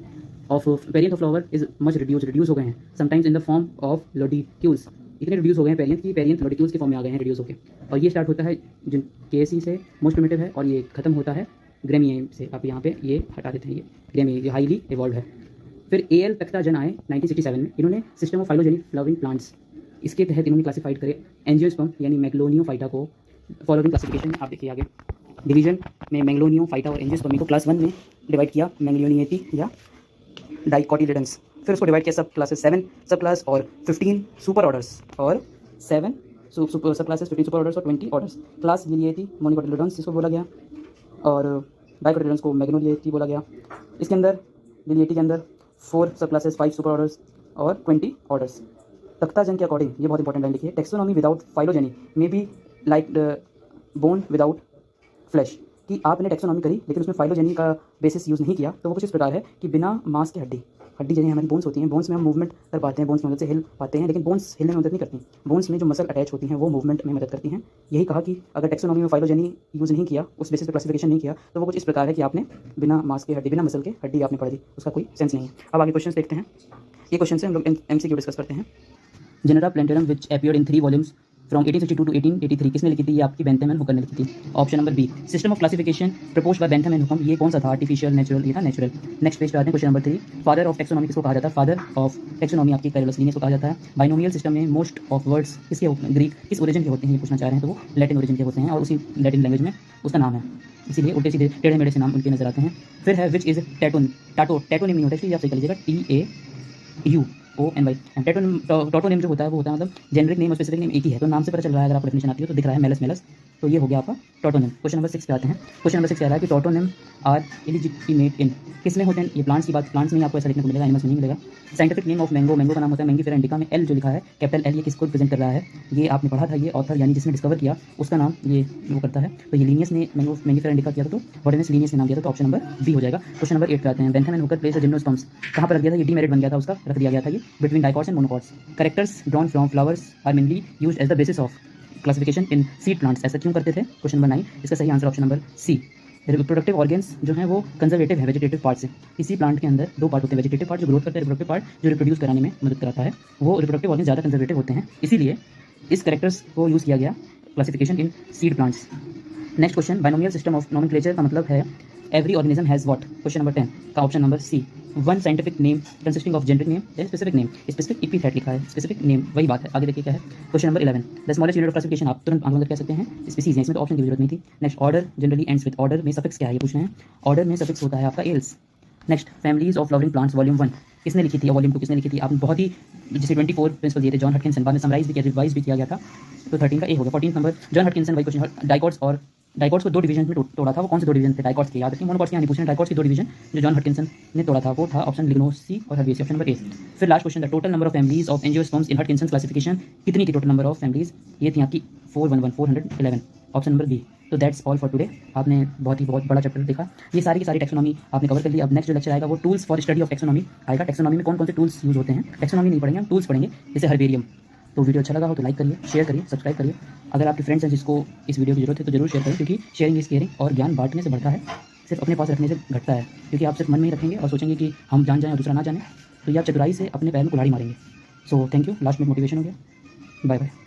of perianth of flower is much reduce हो गए हैं, sometimes in the form of lodicules. इतने रिड्यूस हो गए हैं पेरियंथ की, पेरियंथ लोडिक्यूल्स के फॉर्म में आ गए हैं रिड्यूस होकर। और ये स्टार्ट होता है जिन केसी से मोस्ट प्रिमिटिव है, और ये खत्म होता है ग्रेमियम से। आप यहाँ पे ये हटा देते हैं, ये ग्रेमियम ये हाईली इवॉल्व है। फिर एल पेक्टाजन आए 1967 में, इन्होंने system of phylogenic flowering plants, इसके तहत इन्होंने क्लासिफाइड करे एंजियोस्पर्म यानी मैग्लोनियोफाइटा को। फॉलोइंग क्लासिफिकेशन आप देखिए आगे, डिवीजन में मैग्लोनियोफाइटा और एंजियोस्पर्मी को क्लास 1 में डिवाइड किया, मैग्लोनिएटी या डाइकोटिलेडन्स। फिर उसको डिवाइड किया सब क्लासेस 7 सब क्लास और 15 सुपर ऑर्डर्स, और 7 सब क्लासेस, 15 सुपर ऑर्डर्स और 20 ऑर्डर्स। क्लास लिलिएटी मोनोकोटिलेडन्स जिसको बोला गया, और डाइकोटिलेडन्स को मैग्नोलिएटी बोला गया। इसके अंदर लिलिएटी के अंदर 4 सब क्लासेस, 5 सुपर ऑर्डर्स और 20 ऑर्डर्स। तख्ताजन के अकॉर्डिंग, ये बहुत इंपॉर्टेंट लाइन लिखी है, taxonomy without phylogeny may be like bone without flash, कि आपने टेक्सोनॉमी करी लेकिन उसमें फाइलोजेनी का बेसिस यूज़ नहीं किया, तो वो कुछ इस प्रकार है कि बिना मांस के हड्डी जैसे हमारी बोन्स होती हैं, बोन्स में हम मूवमेंट कर पाते हैं, बोन्स की मदद से हिल पाते हैं, लेकिन बोन्स हिलने में मदद नहीं करती। बोन्स में जो मसल अटैच होती हैं वो मूवमेंट में मदद करती हैं। यही कहा कि अगर टेक्सोनॉमी में फाइलोजेनी यूज़ नहीं किया, उस बेसिस पर क्लासिफिकेशन नहीं किया, तो वो कुछ इस प्रकार है कि आपने बिना मांस के हड्डी, बिना मसल के हड्डी आपने पढ़ दी, उसका कोई सेंस नहीं है। अब आगे क्वेश्चन देखते हैं। ये क्वेश्चन से हम लोग MCQ डिस्कस करते हैं। Genera Plantarum which appeared in 3 volumes from 1862 to 1883, किसने लिखी थी? ये आपकी बेंथम एंड हुकर ने लिखी थी। Option number B, system of classification proposed by Bentham and Hooker, ये कौन सा था? Artificial, natural? ये था नेचुरल। नेक्स्ट पेज पे आते हैं, question number 3, father of taxonomy किसको कहा जाता है? फादर ऑफ टेक्सोनॉमी आपकी कैरोलस लिनियस को कहा जाता है। बाइनोमियल सिस्टम में मोस्ट ऑफ वर्ड्स किसके, ग्रीक किस ओरिजिन के होते हैं, ये पूछना चाह रहे हैं, तो वो लैटिन ओरिजिन के होते हैं, और उसी लैटिन लैंग्वेज में उसका नाम है, इसीलिए उल्टे सीधे टेढ़े मेढ़े से नाम उनके नजर आते हैं। फिर है विच इज टैटोनिम नहीं होता, इसलिए आप सही कर लीजिएगा, TAUONY। टोटोनिम जो होता है वो होता है मतलब जेनरिक नेम और स्पेसिफिक नेम एक ही है, तो नाम से पता चल रहा है, अगर आपको डेफिनेशन आती है तो दिख रहा है मेलस, तो ये हो गया आपका टोटोनिम। क्वेश्चन नंबर 6 पे आते हैं। क्वेश्चन नंबर 6 कह रहा है कि टोटोनिम आर इलिजिटिमेट इन, किसमें होते हैं? ये प्लांट्स की बात, प्लांट्स में आपको ऐसा लिखने को मिलेगा, एनिमल्स में नहीं मिलेगा। Scientific name of mango, mango का नाम होता है मैंगीफेरा इंडिका, में एल जो लिखा है कैपिटल L, ये किसको प्रेजेंट कर रहा है? ये आपने पढ़ा था, ये ऑथर यानी जिसने डिस्कवर किया उसका नाम ये वो करता है, तो ये लीनियस ने मैंगीफेरा इंडिका किया था, तो बॉटनिस्ट लीनियस ने नाम दिया था, तो ऑप्शन नंबर बी हो जाएगा। क्वेश्चन नंबर 8 पे आते हैं। Bentham and Hooker place gymnosperms कहाँ पर रख दिया था? ये डीमेरिट बन गया था, उसका रख दिया गया था ये between dicots and monocots. Characters drawn from flowers are mainly used as the basis of, classification in seed plants, ऐसा क्यों करते थे? क्वेश्चन नंबर 9, इसका सही answer option number C. Reproductive organs जो है वो कंजर्वेटिव है वेजिटेटिव पार्ट से। इसी प्लांट के अंदर दो पार्ट होते हैं, वेजिटेटिव पार्ट जो ग्रोथ करता है, रिप्रोडक्टिव पार्ट जो रिप्रोड्यूस कराने में मदद कराता है। वो रिप्रोडक्टिव ऑर्गन्स ज़्यादा कंजर्वेटिव होते हैं, इसीलिए इस कैरेक्टर्स को यूज़ किया गया classification in seed plants. Next question, binomial system of nomenclature का मतलब है every organism has what? Question number 10 का option number C, one scientific name consisting of generic name then specific name. Specific epithet लिखा है, specific name वही बात है। आगे देखिए क्या है। Question number 11, the smallest unit of classification, आप तुरंत आंख बंद करके कह सकते हैं स्पीसीज है, इसमें तो ऑप्शन की जरूरत नहीं थी। Next, order generally ends with, order में सफिक्स क्या है ये पूछ रहे हैं। ऑर्डर में सफिक्स होता है आपका else. Next, families of flowering plants volume 1 किसने लिखी थी और वॉल्यूम 2 किसने लिखी थी? आपने बहुत ही जिसे 24 प्रिंसिपल दिए थे जॉन हटकिंसन, बाद में समराइज भी किया, रिवाइज भी किया गया था, तो 13 का ए हो गया। 14 नंबर, जॉन हटकिंसन वही क्वेश्चन, डाइकॉट्स और डाइकॉट्स को दो डिवीजन में तोड़ा था, वो कौन से दो डिवीजन थे? डाइकॉट्स के याद रखिए, मोनोकॉट्स के यहाँ नहीं पूछना। डाइकॉट्स की दो डिवीजन जो जॉन हटकिंसन ने तोड़ा था वो था ऑप्शन लिग्नोसी और हर्बेसी, ऑप्शन नंबर ए। फिर last question, the total number of families of angiosperms in Hutchinson classification कितनी थी? टोटल नंबर ऑफ फैमिलीज ये थी आपकी 411, ऑप्शन नंबर बी। तो दैट्स ऑल फॉर टुडे। आपने बहुत बड़ा चैप्टर देखा, ये सारी की सारी टेक्सोनॉमी आपने कवर कर ली। अब नेक्स्ट जो लेक्चर आएगा वो tools for study of taxonomy आएगा। टेक्सोनॉमी में कौन कौन से टूल्स यूज होते हैं, टेक्सोनॉमी नहीं पढ़ेंगे हम, टूल्स पढ़ेंगे, जैसे हर्बेरियम। तो वीडियो अच्छा लगा हो तो लाइक करिए, शेयर करिए, सब्सक्राइब करिए। अगर आपके फ्रेंड्स हैं जिसको इस वीडियो की जरूरत है तो जरूर शेयर करें, क्योंकि शेयरिंग इज केयरिंग और ज्ञान बांटने से बढ़ता है, सिर्फ अपने पास रखने से घटता है। क्योंकि आप सिर्फ मन में ही रखेंगे और सोचेंगे कि हम जान जाएं और दूसरा ना जाने, तो ये आप चतुराई से अपने पैर में कुल्हाड़ी मारेंगे। सो थैंक यू, लास्ट में मोटिवेशन हो गया। Bye bye.